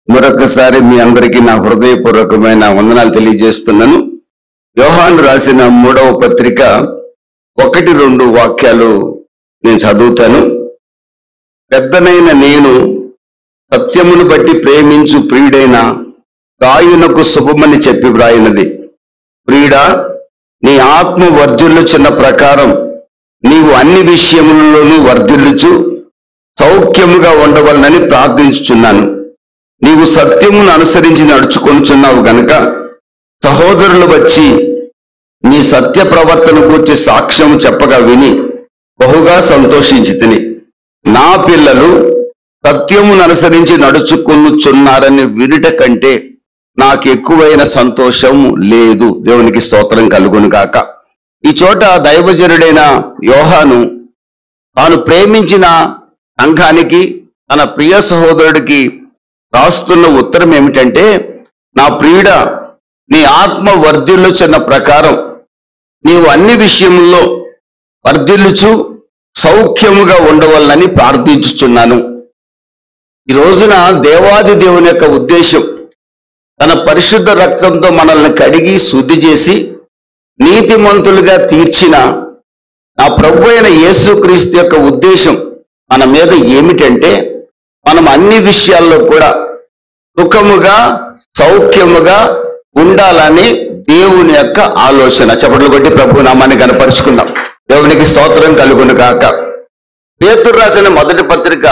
మరొకసారి మీ అందరికీ నా హృదయపూర్వకమైన వందనాలు తెలియజేస్తున్నాను. యోహాను రాసిన 3వ పత్రిక 1-2 వాక్యాలు నేను చదువుతాను. పెద్దనైన నేను సత్యమును బట్టి ప్రేమించు ప్రియుడైన గాయునకు శుభమని చెప్పి వ్రాయినది. ప్రియుడా, నీ ఆత్మ వర్ధిల్లుచున్న ప్రకారం నీవు అన్ని విషయములలోనూ వర్ధిల్లుచు సౌఖ్యముగా ఉండవలనని ప్రార్థించుచున్నాను. నీవు సత్యమును అనుసరించి నడుచుకొనుచున్నావు గనుక సహోదరులు వచ్చి నీ సత్య ప్రవర్తన గురించి సాక్ష్యము చెప్పగా విని బహుగా సంతోషించితిని. నా పిల్లలు సత్యమును అనుసరించి నడుచుకొనుచున్నారని వినుట కంటే నాకు ఎక్కువైన సంతోషం లేదు. దేవునికి స్తోత్రం కలుగును గాక. ఈ చోట దైవజనుడైన యోహాను తాను ప్రేమించిన సంఘానికి, తన ప్రియ సహోదరుడికి రాస్తున్న ఉత్తరం ఏమిటంటే, నా ప్రియుడా, నీ ఆత్మ వర్ధిల్లుచున్న ప్రకారం నీవు అన్ని విషయముల్లో వర్ధిల్లుచు సౌఖ్యముగా ఉండవలనని ప్రార్థించుచున్నాను. ఈ రోజున దేవాది దేవుని యొక్క ఉద్దేశం తన పరిశుద్ధ రక్తంతో మనల్ని కడిగి శుద్ధి చేసి నీతిమంతులుగా తీర్చిన నా ప్రభు అయిన యేసుక్రీస్తు యొక్క ఉద్దేశం మన మీద ఏమిటంటే, మనం అన్ని విషయాల్లో కూడా సుఖముగా సౌఖ్యముగా ఉండాలని దేవుని యొక్క ఆలోచన. చప్పట్లు కొట్టి ప్రభు నామాన్ని కనపరుచుకుందాం. దేవునికి స్తోత్రం కలుగును కాక. పేతురు రాసిన మొదటి పత్రిక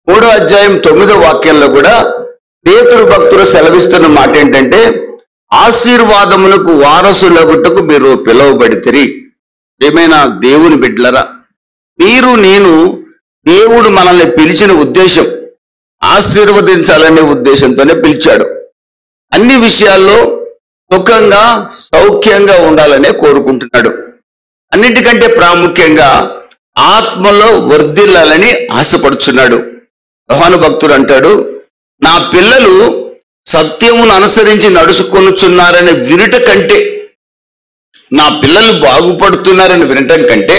3వ అధ్యాయం 9వ వాక్యంలో కూడా పేతురు భక్తులు సెలవిస్తున్న మాట ఏంటంటే, ఆశీర్వాదములకు వారసులగుటకు మీరు పిలువబడితిరి. ఏమైనా దేవుని బిడ్డలరా, మీరు నేను దేవుడు మనల్ని పిలిచిన ఉద్దేశం ఆశీర్వదించాలనే ఉద్దేశంతోనే పిలిచాడు. అన్ని విషయాల్లో సుఖంగా సౌఖ్యంగా ఉండాలనే కోరుకుంటున్నాడు. అన్నిటికంటే ప్రాముఖ్యంగా ఆత్మలో వర్ధిల్లాలని ఆశపడుచున్నాడు. యోహాను భక్తుడు అంటాడు, నా పిల్లలు సత్యమును అనుసరించి నడుచుకొనుచున్నారని వినుట కంటే, నా పిల్లలు బాగుపడుతున్నారని వినటం కంటే,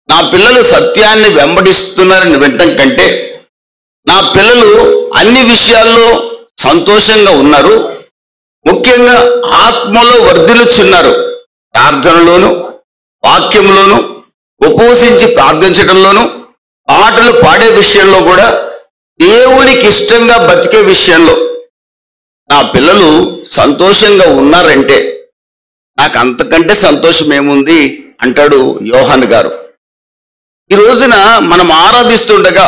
నా పిల్లలు సత్యాన్ని వెంబడిస్తున్నారని వినటం కంటే, నా పిల్లలు అన్ని విషయాల్లో సంతోషంగా ఉన్నారు, ముఖ్యంగా ఆత్మలో వర్ధిల్లుచున్నారు, ప్రార్థనలోను వాక్యంలోను ఉపవసించి ప్రార్థించడంలోను పాటలు పాడే విషయంలో కూడా దేవునికి ఇష్టంగా బతికే విషయంలో నా పిల్లలు సంతోషంగా ఉన్నారంటే నాకు అంతకంటే సంతోషం ఏముంది అంటాడు యోహాను గారు. ఈ రోజున మనం ఆరాధిస్తుండగా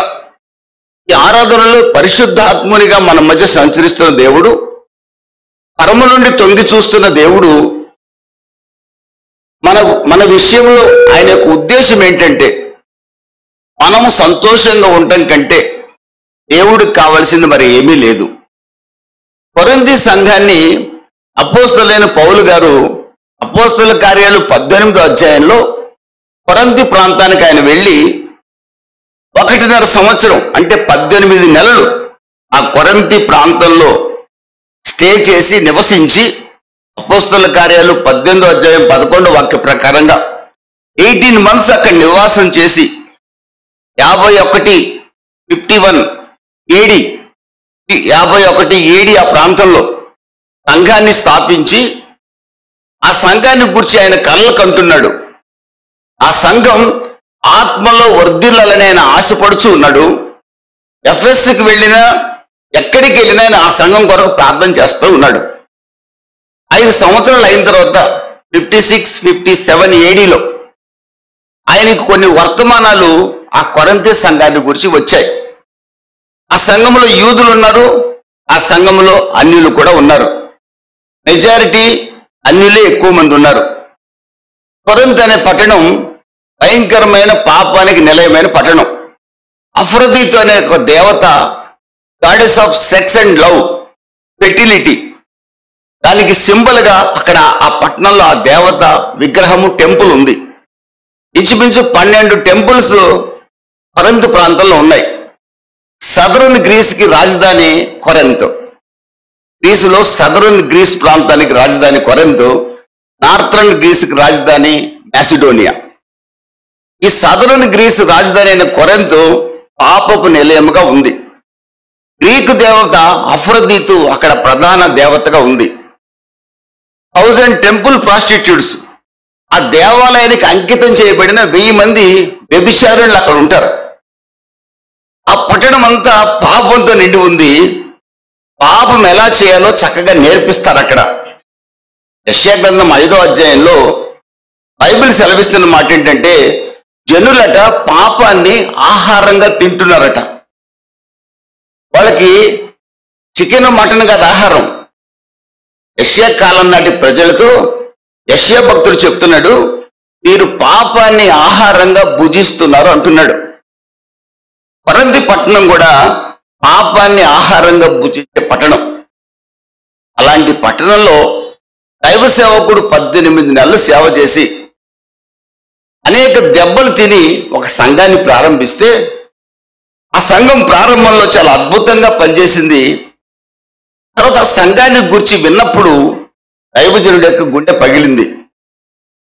ఈ ఆరాధనలో పరిశుద్ధాత్మునిగా మన మధ్య సంచరిస్తున్న దేవుడు, పరము నుండి తొంగి చూస్తున్న దేవుడు మన విషయంలో ఆయన యొక్క ఉద్దేశం ఏంటంటే, మనము సంతోషంగా ఉండటం కంటే దేవుడికి కావాల్సింది మరి ఏమీ లేదు. కొరింథీ సంఘాన్ని అపోస్తలుడైన పౌలు గారు అపోస్తల కార్యాలు 18వ అధ్యాయంలో కొరింథీ ప్రాంతానికి ఆయన వెళ్ళి 1.5 సంవత్సరం అంటే 18 నెలలు ఆ కొరింథీ ప్రాంతంలో స్టే చేసి నివసించి, అపోస్తల కార్యాలు 18వ అధ్యాయం 11వ వాక్య ప్రకారంగా 18 months అక్కడ నివాసం చేసి 51 AD ఆ ప్రాంతంలో సంఘాన్ని స్థాపించి ఆ సంఘాన్ని గురించి ఆయన కలలు కంటున్నాడు. ఆ సంఘం ఆత్మలో వర్ధిల్లాలని ఆయన ఆశపడుచు ఉన్నాడు. ఎఫెస్కి వెళ్ళినా ఎక్కడికి వెళ్ళినా ఆయన ఆ సంఘం కొరకు ప్రార్థన చేస్తూ ఉన్నాడు. 5 సంవత్సరాలు అయిన తర్వాత 56-57 ADలో ఆయనకు కొన్ని వర్తమానాలు ఆ కొరింథీ సంఘాన్ని గురించి వచ్చాయి. ఆ సంఘంలో యూదులు ఉన్నారు, ఆ సంఘంలో అన్యులు కూడా ఉన్నారు. మెజారిటీ అన్యులే ఎక్కువ మంది ఉన్నారు. కొరింథీ అనే పట్టణం భయంకరమైన పాపానికి నిలయమైన పట్టణం. అఫ్రోదితు అనే ఒక దేవత, goddess of sex and love, fertility, దానికి సింబల్గా అక్కడ ఆ పట్టణంలో ఆ దేవత విగ్రహము, టెంపుల్ ఉంది. ఇంచుమించు 12 టెంపుల్స్ కొరింథీ ప్రాంతంలో ఉన్నాయి. సదరన్ గ్రీస్కి రాజధాని కొరింథు. గ్రీసులో సదరన్ గ్రీస్ ప్రాంతానికి రాజధాని కొరింథు, నార్థరన్ గ్రీస్కి రాజధాని మాసిడోనియా. ఈ సదరన్ గ్రీస్ రాజధాని అయిన కొరింథు పాపపు నిలయముగా ఉంది. గ్రీకు దేవత అఫ్రోదీతు అక్కడ ప్రధాన దేవతగా ఉంది. 1000 టెంపుల్ ప్రాస్టిట్యూట్స్, ఆ దేవాలయానికి అంకితం చేయబడిన 1000 మంది వ్యభిచారులు అక్కడ ఉంటారు. ఆ పట్టణం అంతా పాపంతో నిండి ఉంది. పాపం ఎలా చేయాలో చక్కగా నేర్పిస్తారు అక్కడ. యెషయా గ్రంథం 5వ అధ్యాయంలో బైబిల్ సెలవిస్తున్న మాట ఏంటంటే, జనులట పాపాన్ని ఆహారంగా తింటున్నారట. వాళ్ళకి చికెన్ మటన్ కాదు ఆహారం. యెషయా కాలం నాటి ప్రజలతో యెషయా భక్తుడు చెప్తున్నాడు, మీరు పాపాన్ని ఆహారంగా భుజిస్తున్నారు అంటున్నాడు. కొరింథీ పట్టణం కూడా పాపాన్ని ఆహారంగా భుజించే పట్టణం. అలాంటి పట్టణంలో దైవ సేవకుడు 18 నెలలు సేవ చేసి అనేక దెబ్బలు తిని ఒక సంఘాన్ని ప్రారంభిస్తే, ఆ సంఘం ప్రారంభంలో చాలా అద్భుతంగా పనిచేసింది. తర్వాత ఆ సంఘాన్ని గురించి విన్నప్పుడు దైవజనుడి యొక్క గుండె పగిలింది.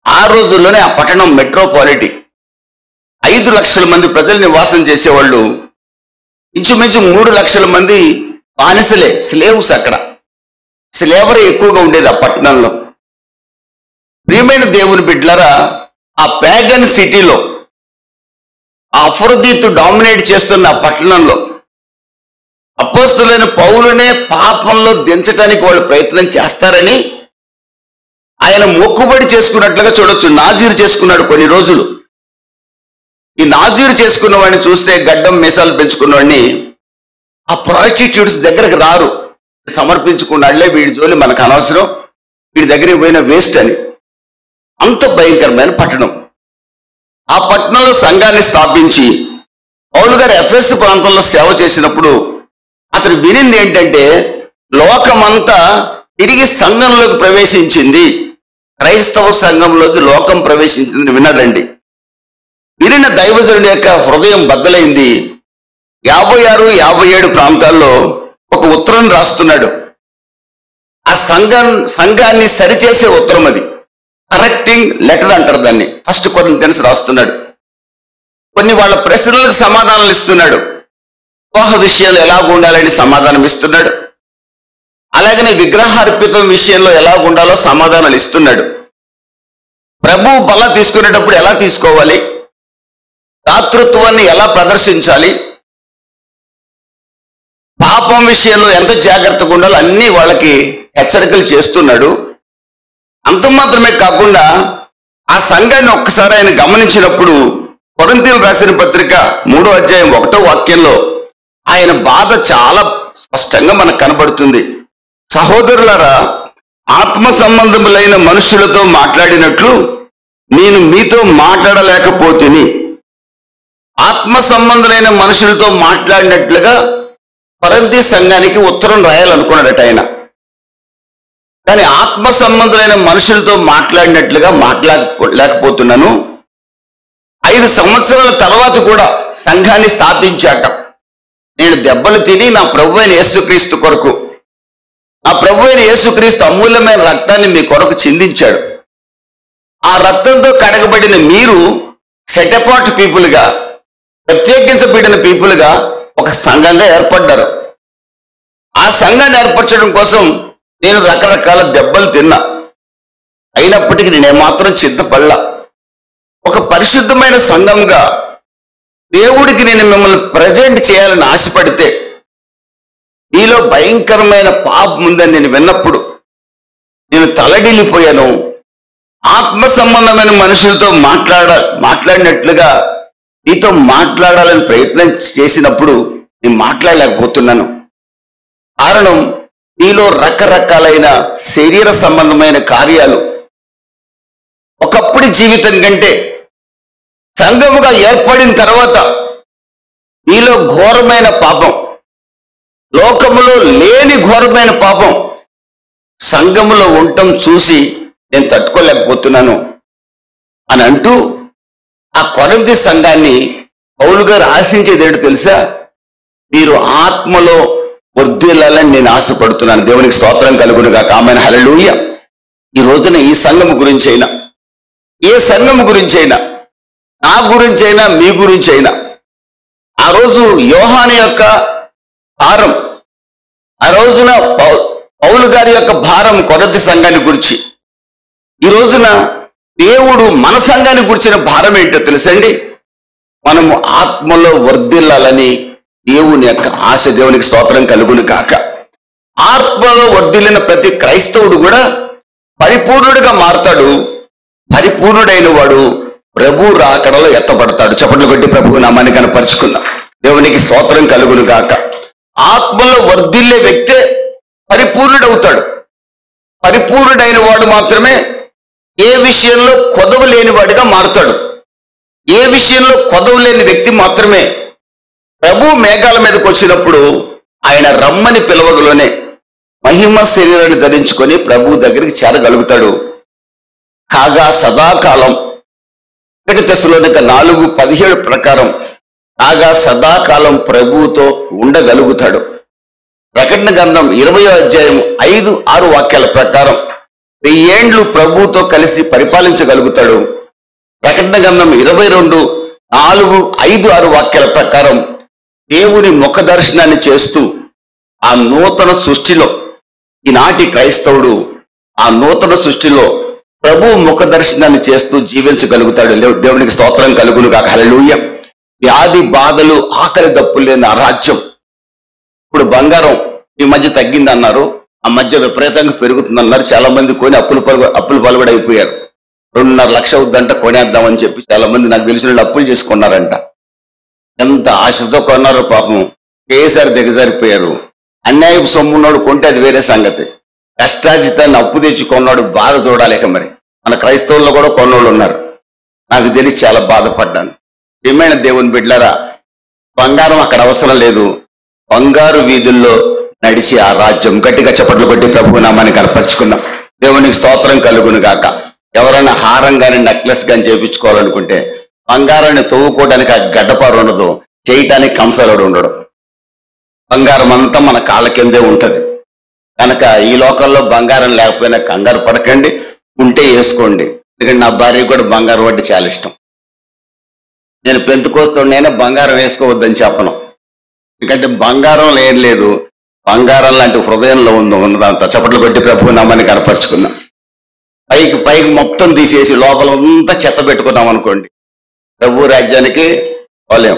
ఆ రోజుల్లోనే ఆ పట్టణం మెట్రోపాలిటీ, 5 లక్షల మంది ప్రజలు నివాసం చేసేవాళ్ళు. ఇంచుమించు 3 లక్షల మంది బానిసలే, స్లేవ్స్. అక్కడ స్లేవరీ ఎక్కువగా ఉండేది ఆ పట్టణంలో. ప్రియమైన దేవుని బిడ్డలారా, ఆ ప్యాగన్ సిటీలో, ఆ అఫ్రోదీతు డామినేట్ చేస్తున్న ఆ పట్టణంలో అపోస్తలులైన పౌలునే పాపంలో దించడానికి వాళ్ళు ప్రయత్నం చేస్తారని ఆయన మొక్కుబడి చేసుకున్నట్లుగా చూడొచ్చు. నాజీరు చేసుకున్నాడు కొన్ని రోజులు. ఈ నాజీరు చేసుకున్న వాడిని చూస్తే గడ్డం మీసాలు పెంచుకున్నవాడిని ఆ ప్రాస్టిట్యూట్స్ దగ్గరకు రారు. సమర్పించుకున్నాడులే, వీడి జోలి మనకు అనవసరం, వీడి దగ్గరికి పోయిన వేస్ట్ అని. అంత భయంకరమైన పట్టణం. ఆ పట్టణంలో సంఘాన్ని స్థాపించి పౌలు గారు ఎఫెసు ప్రాంతంలో సేవ చేసినప్పుడు అతను వినింది ఏంటంటే, లోకమంతా తిరిగి సంఘంలోకి ప్రవేశించింది, క్రైస్తవ సంఘంలోకి లోకం ప్రవేశించింది విన్నాడండి. వినిన దైవజనుడి యొక్క హృదయం బద్దలైంది. 56, 57 ప్రాంతాల్లో ఒక ఉత్తరం రాస్తున్నాడు. ఆ సంఘాన్ని సరిచేసే ఉత్తరం అది, కరెక్టింగ్ లెటర్ అంటారు దాన్ని. ఫస్ట్ కొరింథీయులకు రాస్తున్నాడు. కొన్ని వాళ్ళ ప్రశ్నలకు సమాధానాలు ఇస్తున్నాడు. వివాహ విషయాలు ఎలా ఉండాలని సమాధానం ఇస్తున్నాడు. అలాగనే విగ్రహార్పితం విషయంలో ఎలా ఉండాలో సమాధానాలు ఇస్తున్నాడు. ప్రభు బల తీసుకునేటప్పుడు ఎలా తీసుకోవాలి, దాతృత్వాన్ని ఎలా ప్రదర్శించాలి, పాపం విషయంలో ఎంత జాగ్రత్తగా ఉండాలో అన్ని వాళ్ళకి హెచ్చరికలు చేస్తున్నాడు. అంత మాత్రమే కాకుండా ఆ సంఘాన్ని ఒక్కసారి ఆయన గమనించినప్పుడు కొరింథీయులకు రాసిన పత్రిక 3వ అధ్యాయం 1వ వాక్యంలో ఆయన బాధ చాలా స్పష్టంగా మనకు కనబడుతుంది. సహోదరులారా, ఆత్మ సంబంధములైన మనుషులతో మాట్లాడినట్లు నేను మీతో మాట్లాడలేకపోతిని. ఆత్మ సంబంధులైన మనుషులతో మాట్లాడినట్లుగా కొరింథీ సంఘానికి ఉత్తరం రాయాలనుకున్నాడట ఆయన. కానీ ఆత్మ సంబంధులైన మనుషులతో మాట్లాడినట్లుగా మాట్లాడలేకపోతున్నాను. 5 సంవత్సరాల తర్వాత కూడా సంఘాన్ని స్థాపించాక నేను దెబ్బలు తిని నా ప్రభు అయిన యేసుక్రీస్తు కొరకు, నా ప్రభు అయిన యేసుక్రీస్తు అమూల్యమైన రక్తాన్ని మీ కొరకు చిందించాడు. ఆ రక్తంతో కడగబడిన మీరు సెట్ అపార్ట్ పీపుల్గా, ప్రత్యేకించబడిన పీపుల్గా ఒక సంఘంగా ఏర్పడ్డారు. ఆ సంఘాన్ని ఏర్పరచడం కోసం నేను రకరకాల దెబ్బలు తిన్నా. అయినప్పటికీ నేనేమాత్రం చింతపడలా. ఒక పరిశుద్ధమైన సంఘంగా దేవుడికి నేను మిమ్మల్ని ప్రజెంట్ చేయాలని ఆశపడితే మీలో భయంకరమైన పాపం ఉందని నేను విన్నప్పుడు నేను తలడిల్లిపోయాను. ఆత్మ సంబంధమైన మనుషులతో మాట్లాడినట్లుగా నీతో మాట్లాడాలని ప్రయత్నం చేసినప్పుడు నేను మాట్లాడలేకపోతున్నాను. కారణం, నీలో రకరకాలైన శరీర సంబంధమైన కార్యాలు ఒకప్పుడు జీవితం కంటే సంఘముగా ఏర్పడిన తర్వాత నీలో ఘోరమైన పాపం, లోకములో లేని ఘోరమైన పాపం సంఘములో ఉండటం చూసి నేను తట్టుకోలేకపోతున్నాను అని అంటూ ఆ కొరింథీ సంఘాన్ని పౌలు గారు ఆశించేది ఏంటో తెలుసా? మీరు ఆత్మలో వర్ధిల్లాలని నేను ఆశపడుతున్నాను. దేవునికి స్తోత్రం కలుగును గాక. ఆమేన్, హల్లెలూయా. ఈ రోజున ఈ సంఘం గురించి అయినా, ఏ సంఘం గురించి అయినా, నా గురించి అయినా, మీ గురించి అయినా, ఆ రోజు యోహాను యొక్క భారం. ఆ రోజున పౌలు గారి యొక్క భారం కొరింథీ సంఘాన్ని గురించి. ఈ రోజున దేవుడు మన సంఘాన్ని గురించిన భారం ఏంటో తెలుసండి? మనము ఆత్మలో వర్ధిల్లాలని దేవుని యొక్క ఆశ. దేవునికి స్తోత్రం కలుగును కాక. ఆత్మలో వర్ధిల్లిన ప్రతి క్రైస్తవుడు కూడా పరిపూర్ణుడిగా మారతాడు. పరిపూర్ణుడైన వాడు ప్రభు రాకడలో ఎత్తబడతాడు. చప్పట్లు కొట్టి ప్రభు నామాన్ని కనపరుచుకుందాం. దేవునికి స్తోత్రం కలుగును గాక. ఆత్మలో వర్ధిల్లే వ్యక్తే పరిపూర్ణుడవుతాడు. పరిపూర్ణుడైన వాడు మాత్రమే ఏ విషయంలో కొదవ లేని వాడిగా మారుతాడు. ఏ విషయంలో కొదవ లేని వ్యక్తి మాత్రమే ప్రభు మేఘాల మీదకి వచ్చినప్పుడు ఆయన రమ్మని పిలవగలోనే మహిమ శరీరాన్ని ధరించుకొని ప్రభు దగ్గరికి చేరగలుగుతాడు. కాగా సదాకాలం 1 తెస్సలోనిక 4:17 ప్రకారం కాగా సదాకాలం ప్రభువుతో ఉండగలుగుతాడు. ప్రకటన గ్రంథం 20వ అధ్యాయం 5-6 వాక్యాల ప్రకారం 1000 ఏండ్లు ప్రభువుతో కలిసి పరిపాలించగలుగుతాడు. ప్రకటన గ్రంథం 22:4-5-6 వాక్యాల ప్రకారం దేవుని ముఖ దర్శనాన్ని చేస్తూ ఆ నూతన సృష్టిలో, ఈనాటి క్రైస్తవుడు ఆ నూతన సృష్టిలో ప్రభు ముఖ దర్శనాన్ని చేస్తూ జీవించగలుగుతాడు. దేవునికి స్తోత్రం కలుగును కాక. హల్లెలూయా. వ్యాధి బాధలు ఆకలి దప్పులు లేని ఆ రాజ్యం. ఇప్పుడు బంగారం ఈ మధ్య తగ్గింది అన్నారు, ఆ మధ్య విపరీతంగా పెరుగుతుందన్నారు. చాలా మంది కొని అప్పులు పాల్గొడ అయిపోయారు. 2.5 లక్ష అవుద్దంట, కొనేద్దామని చెప్పి చాలా మంది నాకు తెలిసిన వాళ్ళు అప్పులు చేసుకున్నారంట. ఎంత ఆశతో కొన్నారో పాపం, ఒకేసారి దిగజారిపోయారు. అన్యాయపు సొమ్మున్నాడు కొంటే అది వేరే సంగతి. కష్టార్జితాన్ని అప్పు తెచ్చి కొన్నాడు బాధ చూడాలేక. మరి మన క్రైస్తవుల్లో కూడా కొన్నోళ్ళు ఉన్నారు. నాకు తెలిసి చాలా బాధపడ్డాను. ఏమైనా దేవుని బిడ్డలారా, బంగారం అక్కడ అవసరం లేదు. బంగారు వీధుల్లో నడిచి ఆ రాజ్యం. గట్టిగా చప్పట్లు కొట్టి ప్రభు నామాన్ని కనపరుచుకుందాం. దేవునికి స్తోత్రం కలుగును గాక. ఎవరైనా హారం కానీ నెక్లెస్ కానీ చేయించుకోవాలనుకుంటే బంగారాన్ని తవ్వుకోవడానికి ఆ గడ్డపారు ఉండదు, చేయటానికి కంసాలోడు ఉండడు. బంగారం అంతా మన కాళ్ళ కిందే ఉంటది. కనుక ఈ లోకంలో బంగారం లేకపోయినా కంగారు పడకండి, ఉంటే వేసుకోండి. ఎందుకంటే నా భార్యకు కూడా బంగారం అంటే చాలా ఇష్టం. నేను పెంతుకోస్తుండేనే బంగారం వేసుకోవద్దని చెప్పను. ఎందుకంటే బంగారం లేదు, బంగారం లాంటి హృదయంలో ఉన్నదంతా. చప్పట్లు కొట్టి ప్రభు నామాన్ని కనపరుచుకుందాం. పైకి మొత్తం తీసేసి లోపల అంతా చెత్త పెట్టుకున్నాం అనుకోండి, ప్రభు రాజ్యానికి పోలేం.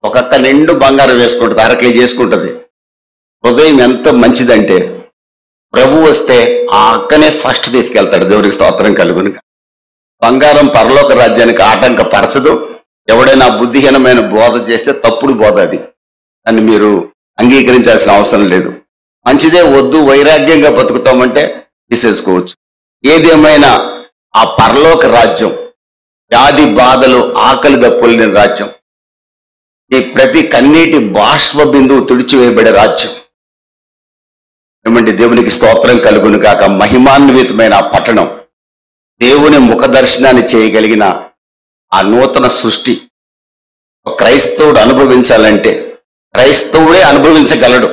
ఒక్కొక్క నిండు బంగారం వేసుకుంటుంది, 1/2 కేజీ వేసుకుంటుంది. హృదయం ఎంత మంచిదంటే ప్రభు వస్తే ఆ అక్కనే ఫస్ట్ తీసుకెళ్తాడు. దేవుడికి స్తోత్రం కలుగును. బంగారం పరలోక రాజ్యానికి ఆటంకపరచదు. ఎవడైనా బుద్ధిహీనమైన బోధ చేస్తే తప్పుడు బోధ అది, అని మీరు అంగీకరించాల్సిన అవసరం లేదు. మంచిదే, వద్దు వైరాగ్యంగా బతుకుతామంటే తీసేసుకోవచ్చు. ఏదేమైనా ఆ పరలోక రాజ్యం వ్యాధి బాధలు ఆకలి దప్పులు లేని రాజ్యం. ఈ ప్రతి కన్నీటి బాష్ప బిందువు తుడిచివేయబడే రాజ్యం. ఏమంటే దేవునికి స్తోత్రం కలుగును కాక. మహిమాన్వితమైన ఆ పట్టణం, దేవుని ముఖ దర్శనాన్ని చేయగలిగిన ఆ నూతన సృష్టి క్రైస్తవుడు అనుభవించాలంటే క్రైస్తవుడే అనుభవించగలడు.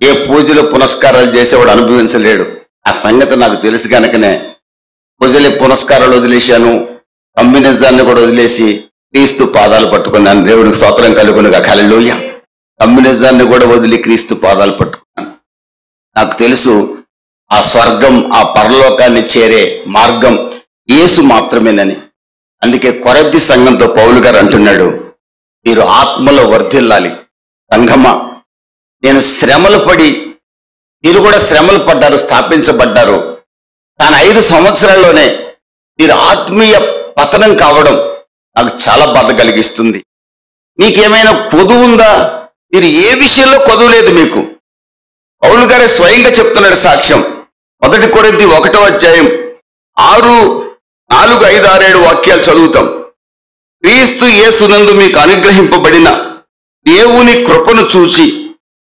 ఏ పూజలు పునస్కారాలు చేసేవాడు అనుభవించలేడు. ఆ సంగతి నాకు తెలుసు కనుకనే పూజలు పునస్కారాలు వదిలేశాను, కమ్యూనిజాన్ని కూడా వదిలేసి క్రీస్తు పాదాలు పట్టుకున్నాను. దేవునికి స్తోత్రం కలుగునుగా. హల్లెలూయా. కమ్యూనిజాన్ని కూడా వదిలి క్రీస్తు పాదాలు పట్టుకున్నాను. నాకు తెలుసు ఆ స్వర్గం, ఆ పరలోకాన్ని చేరే మార్గం యేసు మాత్రమేనని. అందుకే కొరింథీ సంఘంతో పౌలు గారు అంటున్నాడు, మీరు ఆత్మలో వర్ధిల్లాలి. సంఘమా, నేను శ్రమలు పడి, మీరు కూడా శ్రమలు పడ్డారు, స్థాపించబడ్డారు. కానీ 5 సంవత్సరాల్లోనే మీరు ఆత్మీయ పతనం కావడం నాకు చాలా బాధ కలిగిస్తుంది. మీకేమైనా కొదువు ఉందా? మీరు ఏ విషయంలో కొదువు లేదు మీకు. పౌలు గారే స్వయంగా చెప్తున్నాడు సాక్ష్యం. 1 కొరింథీ 1వ అధ్యాయం 4, 5, 6, 7 వాక్యాలు చదువుతాం. క్రీస్తు యేసునందు మీకు అనుగ్రహింపబడిన దేవుని కృపను చూచి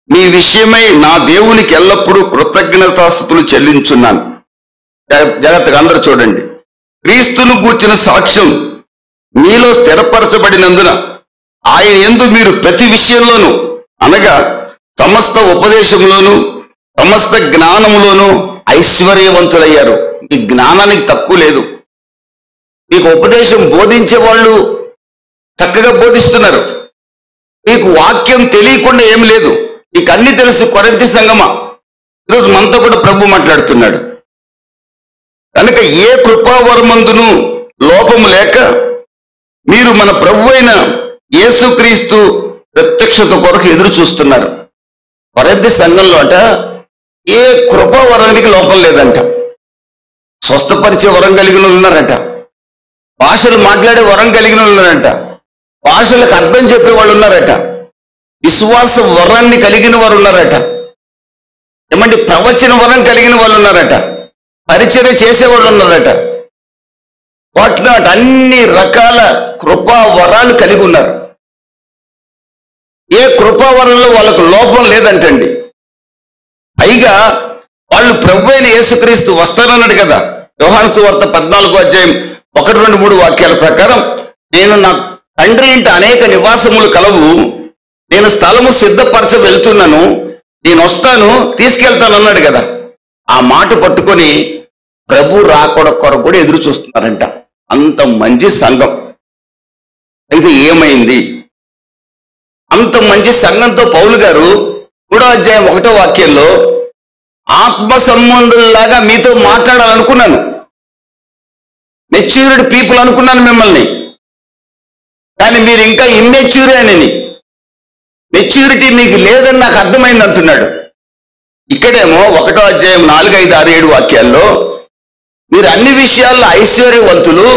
మీ విషయమై నా దేవునికి ఎల్లప్పుడూ కృతజ్ఞతాస్తుతులు చెల్లించున్నాను. జాగ్రత్తగా అందరూ చూడండి. క్రీస్తును గూర్చిన సాక్ష్యం మీలో స్థిరపరచబడినందున ఆయన యందు మీరు ప్రతి విషయంలోనూ, అనగా సమస్త ఉపదేశంలోనూ సమస్త జ్ఞానములోనూ ఐశ్వర్యవంతులయ్యారు. మీ జ్ఞానానికి తక్కువ లేదు. మీకు ఉపదేశం బోధించే వాళ్ళు చక్కగా బోధిస్తున్నారు. మీకు వాక్యం తెలియకుండా ఏం లేదు. నీకు అన్ని తెలుసు కొరింథీ సంఘమా. ఈరోజు మనతో కూడా ప్రభు మాట్లాడుతున్నాడు. కనుక ఏ కృపావరమందును లోపము లేక మీరు మన ప్రభు అయిన యేసుక్రీస్తు ప్రత్యక్షత కొరకు ఎదురు చూస్తున్నారు. కొరింథీ సంఘంలో అట ఏ కృపావరానికి లోపం లేదంట. స్వస్థపరిచే వరం కలిగిన వాళ్ళు ఉన్నారట, భాషలు మాట్లాడే వరం కలిగిన వాళ్ళు ఉన్నారట, భాషలకు అర్థం చెప్పే వాళ్ళు ఉన్నారట, విశ్వాస వరాన్ని కలిగిన వారు ఉన్నారట, ఏమంటే ప్రవచన వరం కలిగిన వాళ్ళు ఉన్నారట, పరిచర్య చేసేవాళ్ళు ఉన్నారట. వాటిలో అన్ని రకాల కృపా వరాలు కలిగి ఉన్నారు. ఏ కృపావరంలో వాళ్ళకు లోపం లేదంటండి. పైగా వాళ్ళు ప్రభు అయిన యేసుక్రీస్తు వస్తారన్నాడు కదా. యోహాను సువార్త 14:1-2-3 వాక్యాల ప్రకారం, నేను నా తండ్రి ఇంట అనేక నివాసములు కలవు, నేను స్థలము సిద్ధపరచ వెళ్తున్నాను, నేను వస్తాను తీసుకెళ్తాను అన్నాడు కదా. ఆ మాట పట్టుకొని ప్రభు రాకడ కొరకు కూడా ఎదురు చూస్తున్నారంట. అంత మంచి సంఘం. అయితే ఏమైంది? అంత మంచి సంఘంతో పౌలు గారు 3:1 వాక్యంలో, ఆత్మ సంబంధుల్లాగా మీతో మాట్లాడాలనుకున్నాను, మెచ్యూర్డ్ పీపుల్ అనుకున్నాను మిమ్మల్ని, కానీ మీరు ఇంకా ఇమ్మెచ్యూర్ అని, మెచ్యూరిటీ మీకు లేదని నాకు అర్థమైంది అంటున్నాడు. ఇక్కడేమో 1 4, 5, 6, 7 వాక్యాల్లో, మీరు అన్ని విషయాల్లో ఐశ్వర్యవంతులు,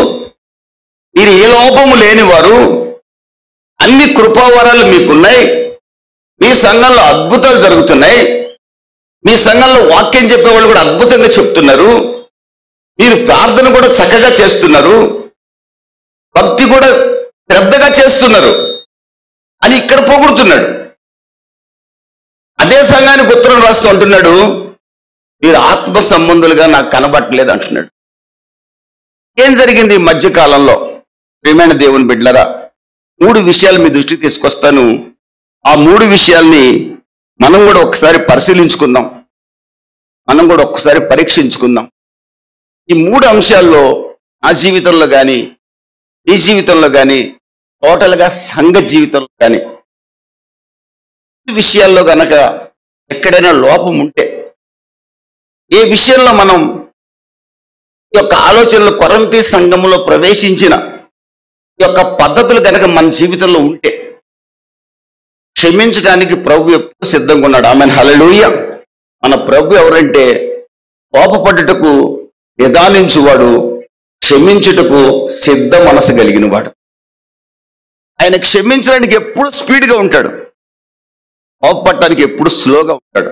మీరు ఏ లోపము లేనివారు, అన్ని కృపావరాలు మీకున్నాయి, మీ సంఘంలో అద్భుతాలు జరుగుతున్నాయి, మీ సంఘంలో వాక్యం చెప్పేవాళ్ళు కూడా అద్భుతంగా చెప్తున్నారు, మీరు ప్రార్థన కూడా చక్కగా చేస్తున్నారు, భక్తి కూడా శ్రద్ధగా చేస్తున్నారు అని ఇక్కడ పొగుడుతున్నాడు. అదే సంఘానికి ఉత్తరం రాస్తూ అంటున్నాడు, మీరు ఆత్మ సంబంధులుగా నాకు కనబట్టలేదు అంటున్నాడు. ఏం జరిగింది ఈ మధ్యకాలంలో? ప్రియమైన దేవుని బిడ్డలారా, 3 విషయాలు మీ దృష్టికి తీసుకొస్తాను. ఆ 3 విషయాల్ని మనం కూడా ఒకసారి పరిశీలించుకుందాం, మనం కూడా ఒక్కసారి పరీక్షించుకుందాం. ఈ 3 అంశాల్లో నా జీవితంలో కానీ, ఈ జీవితంలో కానీ, టోటల్గా సంఘ జీవితంలో కానీ ఈ విషయాల్లో గనక ఎక్కడైనా లోపం ఉంటే, ఏ విషయంలో మనం ఈ యొక్క ఆలోచనలు కొరింథీ సంఘములో ప్రవేశించిన ఈ యొక్క పద్ధతులు కనుక మన జీవితంలో ఉంటే క్షమించడానికి ప్రభు ఎప్పుడు సిద్ధంగా ఉన్నాడు. ఆమెన్, హల్లెలూయా. మన ప్రభు ఎవరంటే కోపపడుటకు నిదానించువాడు, క్షమించుటకు సిద్ధ మనసు కలిగిన వాడు. ఆయన క్షమించడానికి ఎప్పుడు స్పీడ్గా ఉంటాడు, కోపపడటానికి ఎప్పుడు స్లోగా ఉంటాడు.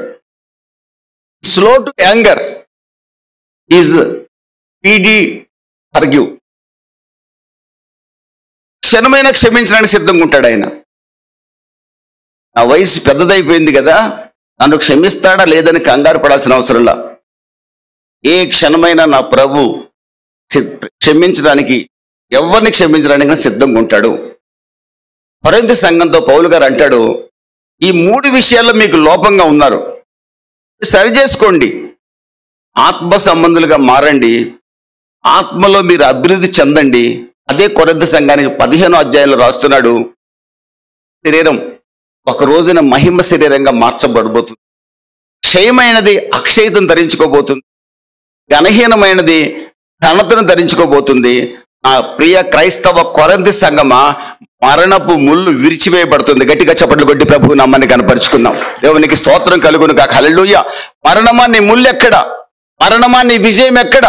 Slow to anger is speedy forgive. క్షణమైన క్షమించడానికి సిద్ధంగా ఉంటాడు ఆయన. నా వయసు పెద్దదైపోయింది కదా, నన్ను క్షమిస్తాడా లేదని కంగారు పడాల్సిన అవసరంలా, ఏ క్షణమైనా నా ప్రభు క్షమించడానికి, ఎవరిని క్షమించడానికి సిద్ధంగా ఉంటాడు. కొరింథీ సంఘంతో పౌలు గారు అంటాడు, ఈ 3 విషయాల్లో మీకు లోపంగా ఉన్నారు, సరి చేసుకోండి, ఆత్మ సంబంధులుగా మారండి, ఆత్మలో మీరు అభివృద్ధి చెందండి. అదే కొరింథీ సంఘానికి 15వ అధ్యాయంలో రాస్తున్నాడు, శరీరం ఒక రోజున మహిమ శరీరంగా మార్చబడబోతుంది, క్షయమైనది అక్షయతను ధరించుకోబోతుంది, ఘనహీనమైనది ఘనతను ధరించుకోబోతుంది. ఆ ప్రియ క్రైస్తవ కొరింథీ సంఘమా, మరణపు ముళ్ళు విరిచివేయబడుతుంది. గట్టిగా చప్పట్లు కొట్టి ప్రభువు నామాన్ని కనపరుచుకుందాం. దేవునికి స్తోత్రం కలుగును కాక. హల్లెలూయా. మరణమా నీ ముళ్ళు ఎక్కడ? మరణమా నీ విజయం ఎక్కడ?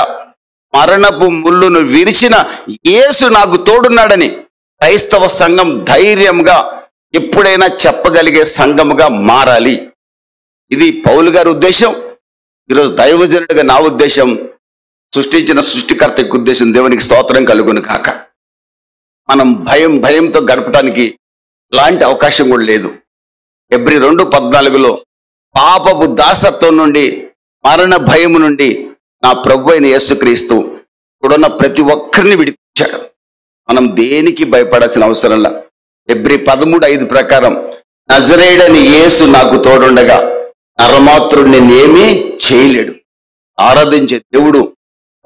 మరణపు ముళ్ళును విరిచిన యేసు నాకు తోడున్నాడని క్రైస్తవ సంఘం ధైర్యంగా ఎప్పుడైనా చెప్పగలిగే సంఘముగా మారాలి. ఇది పౌలు గారి ఉద్దేశం. ఈరోజు దైవజనుడిగా నా ఉద్దేశం, సృష్టించిన సృష్టికర్త యొక్క ఉద్దేశం. దేవునికి స్తోత్రం కలుగును కాక. మనం భయంతో గడపడానికి ఎలాంటి అవకాశం కూడా లేదు. హెబ్రీ 2:14 పాపపు దాసత్వం నుండి, మరణ భయము నుండి నా ప్రభు అయిన యేసుక్రీస్తు ఇప్పుడున్న ప్రతి ఒక్కరిని విడిపించాడు. మనం దేనికి భయపడాల్సిన అవసరంలా. హెబ్రీ 13:5 ప్రకారం, నజరేయుడని యేసు నాకు తోడుండగా నరమాత్రుడు నేనేమీ చేయలేడు. ఆరాధించే దేవుడు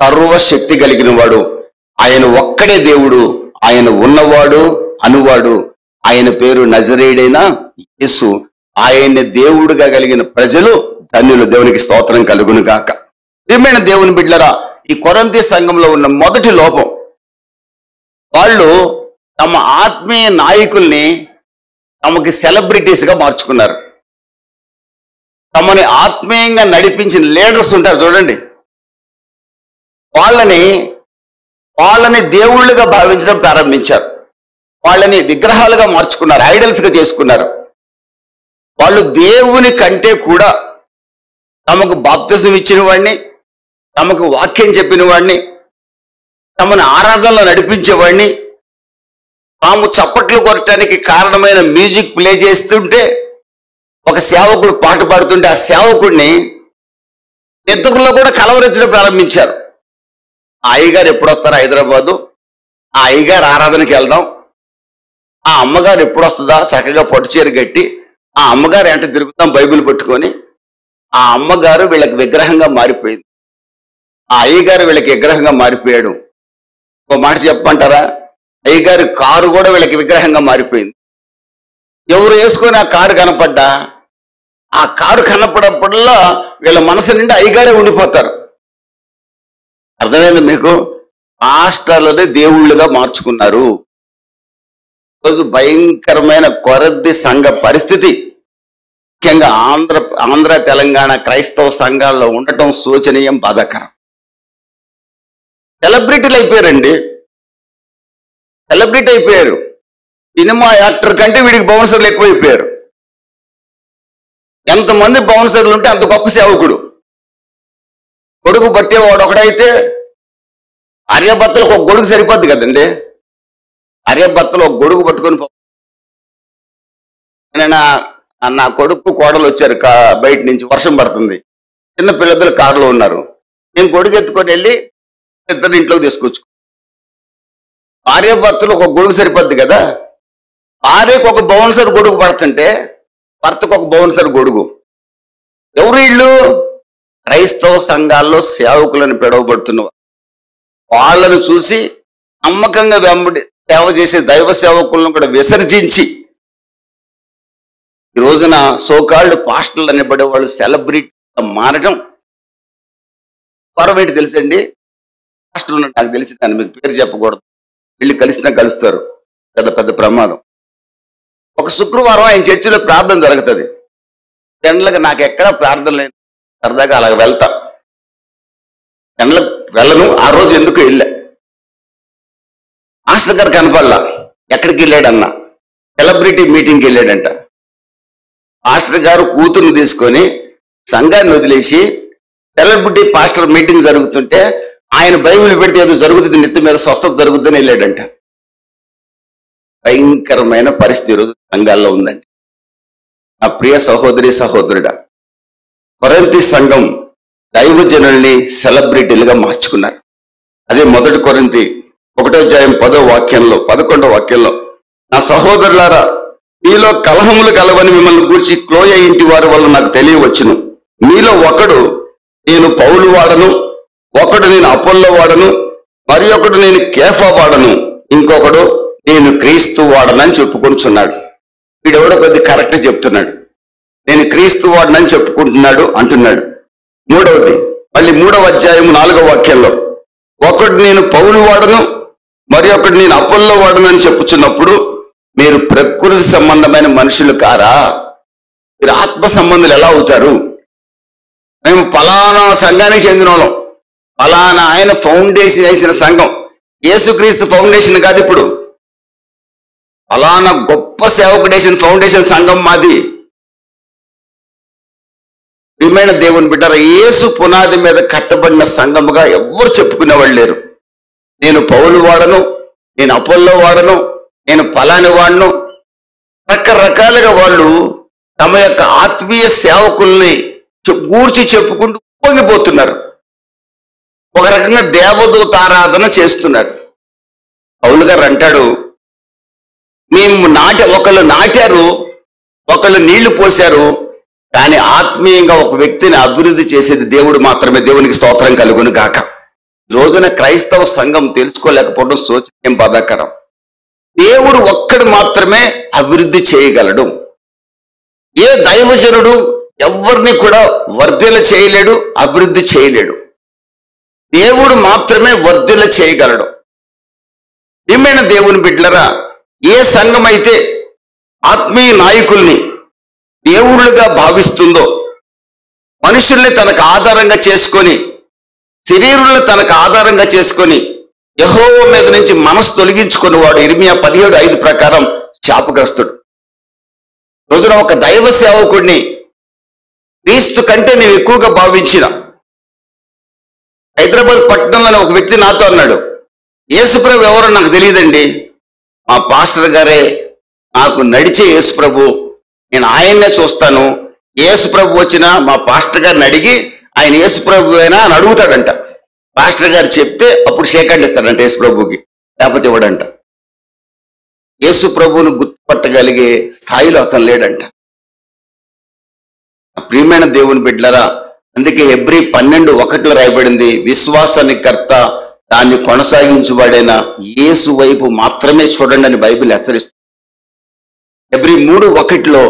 సర్వశక్తి కలిగిన వాడు, ఆయన ఒక్కడే దేవుడు, ఆయన ఉన్నవాడు అనువాడు, ఆయన పేరు నజరేయుడైన యేసు. ఆయన్ని దేవుడిగా కలిగిన ప్రజలు ధన్యులు. దేవునికి స్తోత్రం కలుగును గాక. ప్రియమైన దేవుని బిడ్డలారా, ఈ కొరింథీ సంఘంలో ఉన్న మొదటి లోపం, వాళ్ళు తమ ఆత్మీయ నాయకుల్ని తమకి సెలబ్రిటీస్గా మార్చుకున్నారు. తమని ఆత్మీయంగా నడిపించిన లీడర్స్ ఉంటారు చూడండి, వాళ్ళని దేవుళ్ళుగా భావించడం ప్రారంభించారు. వాళ్ళని విగ్రహాలుగా మార్చుకున్నారు, ఐడల్స్గా చేసుకున్నారు. వాళ్ళు దేవుని కంటే కూడా తమకు బాప్తిజం ఇచ్చిన వాడిని, తమకు వాక్యం చెప్పిన వాడిని, తమను ఆరాధనలో నడిపించేవాడిని, తాము చప్పట్లు కొట్టడానికి కారణమైన మ్యూజిక్ ప్లే చేస్తుంటే ఒక సేవకుడు పాట పాడుతుంటే ఆ సేవకుడిని నిద్రలో కూడా కలవరించడం ప్రారంభించారు. ఆ అయ్యగారు ఎప్పుడు వస్తారు హైదరాబాదు, ఆ అయ్యగారు ఆరాధనకి వెళ్దాం, ఆ అమ్మగారు ఎప్పుడు వస్తుందా చక్కగా పట్టుచీర కట్టి ఆ అమ్మగారు అంటే తిరుగుతాం బైబిల్ పట్టుకొని. ఆ అమ్మగారు వీళ్ళకి విగ్రహంగా మారిపోయింది, ఆ అయ్యగారు వీళ్ళకి విగ్రహంగా మారిపోయాడు. ఒక మాట చెప్పమంటారా, అయ్యగారి కారు కూడా వీళ్ళకి విగ్రహంగా మారిపోయింది. ఎవరు వేసుకొని ఆ కారు కనపడ్డా, ఆ కారు కనపడప్పుడల్లా వీళ్ళ మనసు నిండా అయ్యగారే ఉండిపోతారు. అర్థమైంది మీకు? పాస్టర్లని దేవుళ్ళుగా మార్చుకున్నారు. రోజు భయంకరమైన కొరింథీ సంఘ పరిస్థితి ముఖ్యంగా ఆంధ్ర తెలంగాణ క్రైస్తవ సంఘాల్లో ఉండటం శోచనీయం, బాధాకరం. సెలబ్రిటీలు అయిపోయారండి, సెలబ్రిటీ అయిపోయారు. సినిమా యాక్టర్ కంటే వీడికి బౌన్సర్లు ఎక్కువైపోయారు. ఎంతమంది బౌన్సర్లు ఉంటే అంత గొప్ప సేవకుడు. గొడుగు పట్టేవాడు ఒకడైతే ఆర్యభత్తలకు ఒక గొడుగు సరిపోద్ది కదండి. ఆర్యభత్తలు ఒక గొడుగు పట్టుకొని నా కొడుకు కోడలు వచ్చారు బయట నుంచి, వర్షం పడుతుంది, చిన్న పిల్లలు కారులో ఉన్నారు. నేను గొడుగు ఎత్తుకొని వెళ్ళి ఇద్దరు ఇంట్లోకి తీసుకొచ్చు. ఆర్యభత్తలు ఒక గొడుగు సరిపోద్ది కదా. భార్యకు ఒక బౌన్సర్ గొడుగు పడుతుంటే భర్తకు ఒక బౌన్సర్ గొడుగు. ఎవరు వీళ్ళు? క్రైస్తవ సంఘాల్లో సేవకులను పిలువబడుతున్నవారు. వాళ్ళను చూసి నమ్మకంగా సేవ చేసే దైవ సేవకులను కూడా విసర్జించి ఈ రోజున సోకాల్డ్ పాస్టర్లు అనబడే వాళ్ళు సెలబ్రిటీగా మారడం పరమేంటి తెలుసండి. పాస్టర్లు ఉన్నట్టు నాకు తెలిసి దాన్ని మీకు పేరు చెప్పకూడదు, వెళ్ళి కలిసినా కలుస్తారు, పెద్ద పెద్ద ప్రమాదం. ఒక శుక్రవారం ఆయన చర్చిలో ప్రార్థన జరుగుతుంది. జనరల్గా నాకు ఎక్కడా ప్రార్థన లేదు, సరదాగా అలాగ వెళ్తా. జనరల్ వెళ్ళను, ఆ రోజు ఎందుకు వెళ్ళా. మాస్టర్ గారు కనపడలా, ఎక్కడికి వెళ్ళాడన్నా, సెలబ్రిటీ మీటింగ్కి వెళ్ళాడంట. మాస్టర్ గారు కూతురుని తీసుకొని సంఘాన్ని వదిలేసి సెలబ్రిటీ పాస్టర్ మీటింగ్ జరుగుతుంటే ఆయన బైబిల్ పెడితే ఏదో జరుగుతుంది, నెత్తి మీద స్వస్థత జరుగుతుందని వెళ్ళాడంట. భయంకరమైన పరిస్థితి ఈరోజు సంఘాల్లో ఉందండి. నా ప్రియ సహోదరి సహోదరుడా, కొరింథీ సంఘం దైవజనుల్ని సెలబ్రిటీలుగా మార్చుకున్నారు. అదే మొదటి కొరింథీ 1:10 వాక్యంలో నా సహోదరులారా, మీలో కలహములు కలవని మిమ్మల్ని గూర్చి క్లోయ ఇంటి వారి వల్ల నాకు తెలియవచ్చును. మీలో ఒకడు నేను పౌలు వాడను, ఒకడు నేను అపోల్లో వాడను, మరి ఒకడు నేను కేఫా వాడను, ఇంకొకడు నేను క్రీస్తు వాడనని చెప్పుకొనిచున్నాడు. వీడెవడో కొద్ది కరెక్ట్ చెప్తున్నాడు. నేను క్రీస్తు వాడనని చెప్పుకుంటున్నాడు అంటున్నాడు. మూడవది మళ్ళీ 3:4 వాక్యంలో ఒకడు నేను పౌలు వాడను, మరి ఒకడు నేను అపోల్లో వాడను అని చెప్పుచున్నప్పుడు మీరు ప్రకృతి సంబంధమైన మనుషులు కారా? మీరు ఆత్మ సంబంధులు ఎలా అవుతారు? మేము ఫలానా సంఘానికి చెందిన వాళ్ళం, ఫలానా ఆయన ఫౌండేషన్ వేసిన సంఘం, యేసుక్రీస్తు ఫౌండేషన్ కాదు, ఇప్పుడు ఫలానా గొప్ప సేవకుడేసిన ఫౌండేషన్ సంఘం మాది. ప్రియమైన దేవుని బిడ్డరా, యేసు పునాది మీద కట్టబడిన సంఘముగా ఎవ్వరు చెప్పుకునేవాళ్ళు లేరు. నేను పౌలు వాడను, నేను అపోల్లో వాడను, నేను ఫలాని వాడను. రకరకాలుగా వాళ్ళు తమ యొక్క ఆత్మీయ సేవకుల్ని గూర్చి చెప్పుకుంటూ పొంగిపోతున్నారు. ఒక రకంగా దేవదూతారాధన చేస్తున్నారు. పౌలు గారు అంటాడు, మేము ఒకళ్ళు నాటారు, ఒకళ్ళు నీళ్లు పోశారు, కానీ ఆత్మీయంగా ఒక వ్యక్తిని అభివృద్ధి చేసేది దేవుడు మాత్రమే. దేవునికి స్తోత్రం కలుగును గాక. రోజున క్రైస్తవ సంఘం తెలుసుకోలేకపోవడం శోచనీయం, బాధాకరం. దేవుడు ఒక్కడు మాత్రమే అభివృద్ధి చేయగలడు. ఏ దైవజనుడు ఎవరిని కూడా వర్ధిల్ల చేయలేడు, అభివృద్ధి చేయలేడు. దేవుడు మాత్రమే వర్ధిల్ల చేయగలడు. ప్రియమైన దేవుని బిడ్డలరా, ఏ సంఘం అయితే ఆత్మీయ నాయకుల్ని దేవుళ్ళుగా భావిస్తుందో, మనుషుల్ని తనకు ఆధారంగా చేసుకొని, శరీరులను తనకు ఆధారంగా చేసుకొని యెహోవా మీద నుంచి మనసు తొలగించుకున్నవాడు ఇర్మియా 17:5 ప్రకారం శాపగ్రస్తుడు. రోజున ఒక దైవ సేవకుడిని క్రీస్తు కంటే నేను ఎక్కువగా భావించిన హైదరాబాద్ పట్టణంలోని ఒక వ్యక్తి నాతో అన్నాడు, యేసుప్రభు ఎవరో నాకు తెలియదండి, మా పాస్టర్ గారే నాకు నడిచే యేసుప్రభు, నేను ఆయన్నే చూస్తాను. యేసుప్రభు వచ్చినా మా పాస్టర్ గారిని అడిగి ఆయన యేసుప్రభు అయినా అని అడుగుతాడంట. పాస్టర్ గారు చెప్తే అప్పుడు షేక్ హ్యాండ్ ఇస్తాడంట యేసుప్రభుకి, లేకపోతే ఇవ్వడంట. యేసుప్రభువును గుర్తుపట్టగలిగే స్థాయిలో అతను లేడంట. ప్రియమైన దేవుని బిడ్డలరా, అందుకే హెబ్రీ 12:1 రాయబడింది, విశ్వాసానికి కర్త దాన్ని కొనసాగించువాడైన యేసు వైపు మాత్రమే చూడండి అని బైబిల్ హెచ్చరిస్తుంది. హెబ్రీ 3:1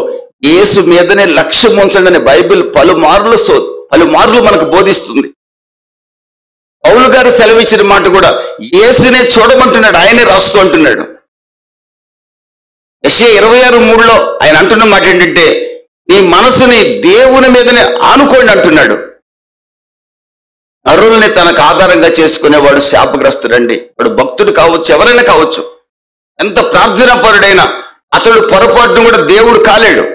యేసు మీదనే లక్ష్యం ఉంచండి అని బైబిల్ పలుమార్లు మనకు బోధిస్తుంది. పౌలు గారు సెలవిచ్చిన మాట కూడా యేసునే చూడమంటున్నాడు, ఆయనే రాస్తూ అంటున్నాడు. యెషయా 26:3 ఆయన అంటున్న మాట ఏంటంటే, నీ మనసుని దేవుని మీదనే ఆనుకోండి అంటున్నాడు. నరుల్ని తనకు ఆధారంగా చేసుకునేవాడు శాపగ్రస్తుడండి. వాడు భక్తుడు కావచ్చు, ఎవరైనా కావచ్చు, ఎంత ప్రార్థనాపరుడైనా అతడు పొరపాటును కూడా దేవుడు కాలేడు.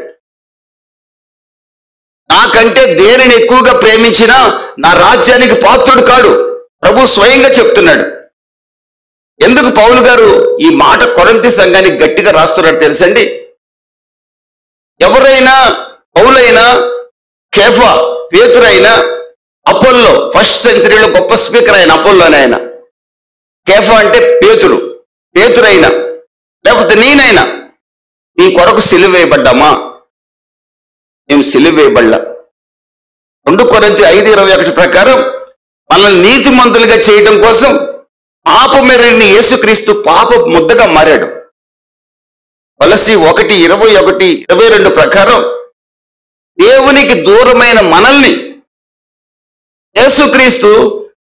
నాకంటే దేనిని ఎక్కువగా ప్రేమించినా నా రాజ్యానికి పాత్రుడు కాడు, ప్రభు స్వయంగా చెప్తున్నాడు. ఎందుకు పౌలు గారు ఈ మాట కొరింథీ సంఘానికి గట్టిగా రాస్తున్నాడు తెలుసండి? ఎవరైనా, పౌలైనా, కేఫా, పేతురైనా, అపోల్లో, ఫస్ట్ సెంచరీలో గొప్ప స్పీకర్ అయిన అపోల్లోనైనా, కేఫా అంటే పేతురైనా, లేకపోతే నేనైనా నీ కొరకు సిలువ వేయబడ్డామా? మేము సిలువ వేయబడ్డా. 2 కొరింథీ 5:21 ప్రకారం మనల్ని నీతిమంతులుగా చేయడం కోసం పాపమెరిగిన యేసుక్రీస్తు పాప ముద్దగా మారాడు. కొలస్సీ 1:21-22 ప్రకారం దేవునికి దూరమైన మనల్ని యేసుక్రీస్తు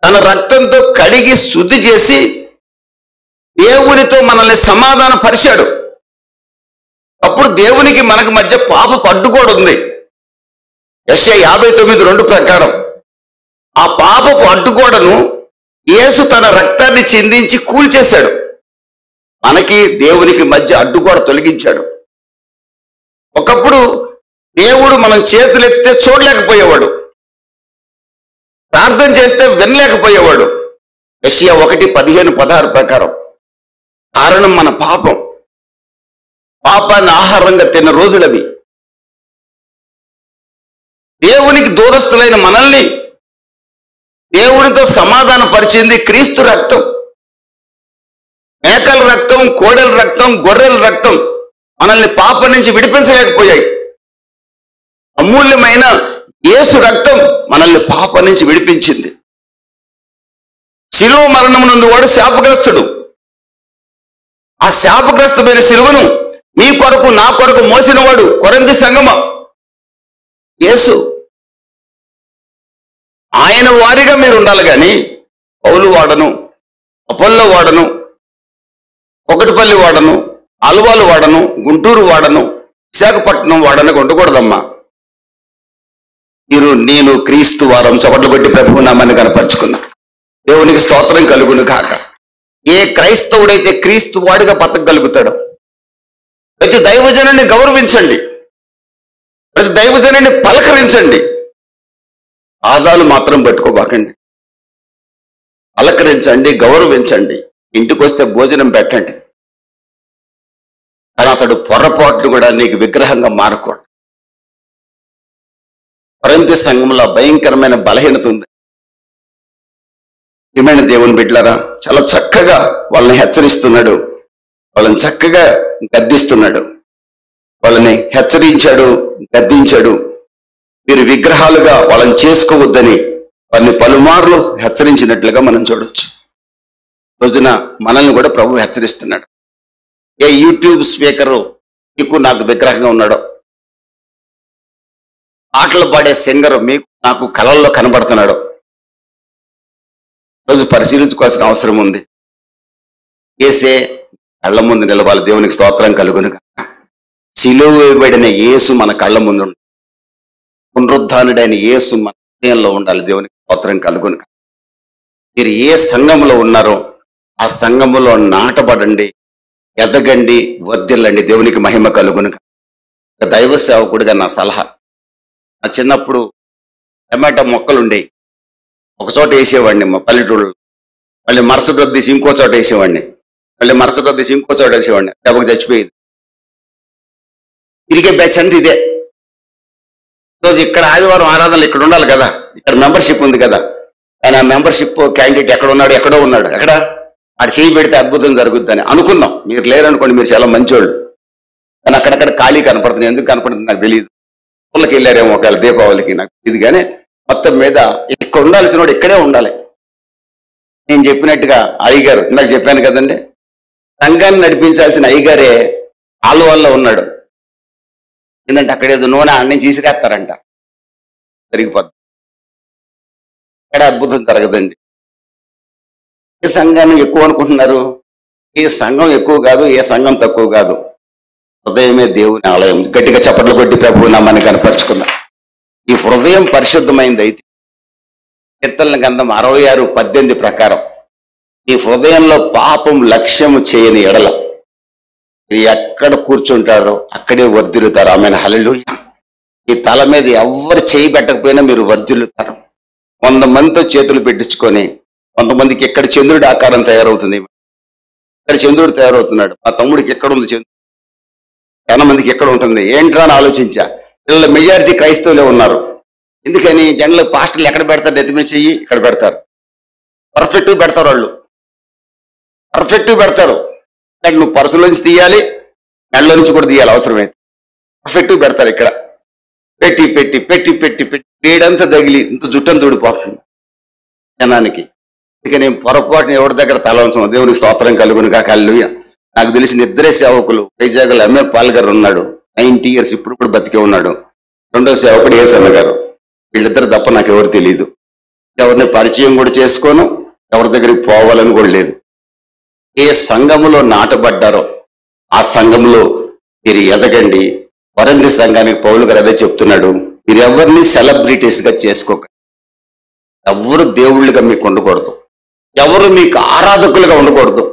తన రక్తంతో కడిగి శుద్ధి చేసి దేవునితో మనల్ని సమాధాన పరిచాడు. అప్పుడు దేవునికి మనకు మధ్య పాపపు అడ్డుగోడ ఉంది. యెషయా 59:2 ప్రకారం ఆ పాపపు అడ్డుగోడను యేసు తన రక్తాన్ని చిందించి కూల్చేశాడు. మనకి దేవునికి మధ్య అడ్డుగోడ తొలగించాడు. ఒకప్పుడు దేవుడు మనం చేతులెత్తితే చూడలేకపోయేవాడు, ప్రార్థన చేస్తే వినలేకపోయేవాడు. యెషయా 1:15-16 ప్రకారం కారణం మన పాపం. పాపాన్ని ఆహారంగా తిన్న రోజులవి. దేవునికి దూరస్తులైన మనల్ని దేవునితో సమాధాన పరిచింది క్రీస్తు రక్తం. మేకల రక్తం, కోడెల రక్తం, గొర్రెల రక్తం మనల్ని పాపం నుంచి విడిపించలేకపోయాయి. అమూల్యమైన యేసు రక్తం మనల్ని పాపం నుంచి విడిపించింది. శిలువ మరణం నందు వాడు శాపగ్రస్తుడు. ఆ శాపగ్రస్తమైన శిలువను మీ కొరకు నా కొరకు మోసినవాడు కొరింథీ సంఘమా యేసు. ఆయన వారిగా మీరు ఉండాలి కానీ పౌలు వాడను, అపోల్లో వాడను, ఒకటిపల్లి వాడను, అల్వాలు వాడను, గుంటూరు వాడను, విశాఖపట్నం వాడను ఉండకూడదమ్మా. నేను క్రీస్తు వారం చపట్లు కొట్టి ప్రభువు నామాన్ని కనపరుచుకుందాం. దేవునికి స్తోత్రం కలుగును కాక. ఏ క్రైస్తవుడైతే క్రీస్తు వాడిగా బతకగలుగుతాడో, ప్రతి దైవజనాన్ని గౌరవించండి, ప్రతి దైవజనాన్ని పలకరించండి. ఆదాలు మాత్రం పెట్టుకోబాకండి. పలకరించండి, గౌరవించండి, ఇంటికి వస్తే భోజనం పెట్టండి. కానీ అతడు పొరపాట్లు కూడా నీకు విగ్రహంగా మారకూడదు. కొరింథీ సంఘంలో భయంకరమైన బలహీనత ఉంది. ప్రియమైన దేవుని బిడ్డలారా, చాలా చక్కగా వాళ్ళని హెచ్చరిస్తున్నాడు, వాళ్ళని చక్కగా గద్దిస్తున్నాడు. వాళ్ళని హెచ్చరించాడు, గద్దించాడు. మీరు విగ్రహాలుగా వాళ్ళని చేసుకోవద్దని వారిని పలుమార్లు హెచ్చరించినట్లుగా మనం చూడొచ్చు. రోజున మనల్ని కూడా ప్రభు హెచ్చరిస్తున్నాడు. ఏ యూట్యూబ్ స్పీకరు నీకు నాకు విగ్రహంగా ఉన్నాడో, పాటలు పాడే సింగర్ మీకు నాకు కళల్లో కనబడుతున్నాడు. రోజు పరిశీలించుకోవాల్సిన అవసరం ఉంది. యేసే కళ్ళ ముందు నిలవాలి. దేవునికి స్తోత్రం కలుగును. సిలువ వేయబడిన యేసు మన కళ్ళ ముందు ఉండాలి. పునరుద్ధానుడైన యేసు మన హృదయంలో ఉండాలి. దేవునికి స్తోత్రం కలుగును. మీరు ఏ సంఘంలో ఉన్నారో ఆ సంఘములో నాటబడండి, ఎదగండి, వర్ధిల్లండి. దేవునికి మహిమ కలుగును. దైవ సేవకుడిగా నా సలహా, నా చిన్నప్పుడు టమాటా మొక్కలు ఉండేవి. ఒక చోట వేసేవాడిని మా పల్లెటూళ్ళు. మళ్ళీ మరుసటి రోజు తీసి ఇంకో చోట వేసేవాడిని. మళ్ళీ మరుసటి రోజు తీసి ఇంకో చోట వేసేవాడిని. దెబ్బకి చచ్చిపోయేది. తిరిగే బ్యాచ్ అంతా ఇదే. రోజు ఇక్కడ ఆదివారం ఆరాధనలు ఇక్కడ ఉండాలి కదా, ఇక్కడ మెంబర్షిప్ ఉంది కదా. ఆయన మెంబర్షిప్ క్యాండిడేట్ ఎక్కడ ఉన్నాడు, ఎక్కడో ఉన్నాడు. ఎక్కడ ఆడు చేయి పెడితే అద్భుతం జరుగుద్దని అనుకున్నాం. మీరు లేరనుకోండి, మీరు చాలా మంచోళ్ళు. కానీ అక్కడక్కడ ఖాళీ కనపడుతుంది. ఎందుకు కనపడుతుంది నాకు తెలియదు. ఊళ్ళకి వెళ్ళారేమో ఒకవేళ దీపావళికి, నాకు తెలియదు. కానీ మొత్తం మీద ఇక్కడ ఉండాల్సిన వాడు ఇక్కడే ఉండాలి. నేను చెప్పినట్టుగా అయ్యగారు, నాకు చెప్పాను కదండి, సంఘాన్ని నడిపించాల్సిన అయ్యగారే ఆలువల్లో ఉన్నాడు. ఏంటంటే అక్కడేదో నూనె అన్నీ తీసిరేస్తారంట, జరిగిపోద్ది. ఇక్కడ అద్భుతం జరగదండి. ఏ సంఘాన్ని ఎక్కువ అనుకుంటున్నారు? ఏ సంఘం ఎక్కువ కాదు, ఏ సంఘం తక్కువ కాదు. హృదయమే దేవుని ఆలయం. గట్టిగా చప్పట్లు కొట్టి ప్రభువు నామాన్ని కనపరుచుకుందాం. ఈ హృదయం పరిశుద్ధమైంది. అయితే కీర్తనల గ్రంథం 66:18 ప్రకారం ఈ హృదయంలో పాపం లక్ష్యము చేయని ఎడల ఎక్కడ కూర్చుంటారో అక్కడే వర్ధిల్లుతారు. ఆమెను హల్లెలూయా. ఈ తల మీద ఎవ్వరు చేయి పెట్టకపోయినా మీరు వర్ధిల్లుతారు. 100 మందితో చేతులు పెట్టించుకొని, కొంతమందికి ఎక్కడ చంద్రుడి ఆకారం తయారవుతుంది, ఇక్కడ చంద్రుడు తయారవుతున్నాడు. మా తమ్ముడికి ఎక్కడ ఉంది చంద్రుడు, చాలా మందికి ఎక్కడ ఉంటుంది ఏంట్రా అని ఆలోచించా. వీళ్ళ మెజారిటీ క్రైస్తవులే ఉన్నారు. ఎందుకని? జనరల్ పాస్టర్లు ఎక్కడ పెడతారు? నెత్తిమీద చెయ్యి ఇక్కడ పెడతారు. పర్ఫెక్ట్గా పెడతారు. వాళ్ళు పర్ఫెక్ట్గా పెడతారు. అంటే నువ్వు పర్సుల నుంచి తీయాలి, మెడలో నుంచి కూడా తీయాలి అవసరమైతే. పర్ఫెక్ట్గా పెడతారు. ఇక్కడ పెట్టి పెట్టి పెట్టి పెట్టి పెట్టి వేడంతా తగిలి ఇంత జుట్టంతా ఊడిపోతుంది జనానికి. ఇక నేను పొరపాటున ఎవరి దగ్గర తల ఉంచను. దేవునికి స్తోత్రం కలుగును కాక. హల్లెలూయా. నాకు తెలిసిన ఇద్దరే సేవకులు. వైజాగ్లో ఎంఏ పాల్ గారు ఉన్నాడు, 90 years, ఇప్పుడు కూడా బతికే ఉన్నాడు. రెండో సేవకుడు ఏసన్న గారు. వీళ్ళిద్దరు తప్ప నాకు ఎవరు తెలియదు. ఎవరిని పరిచయం కూడా చేసుకోను, ఎవరి దగ్గరికి పోవాలని కూడా లేదు. ఏ సంఘములో నాటబడ్డారో ఆ సంఘంలో మీరు ఎదగండి. కొరింథీ సంఘానికి పౌలు గారు అదే చెప్తున్నాడు. మీరు ఎవరిని సెలబ్రిటీస్గా చేసుకోక, ఎవరు దేవుళ్ళుగా మీకు ఉండకూడదు, ఎవరు మీకు ఆరాధకులుగా ఉండకూడదు.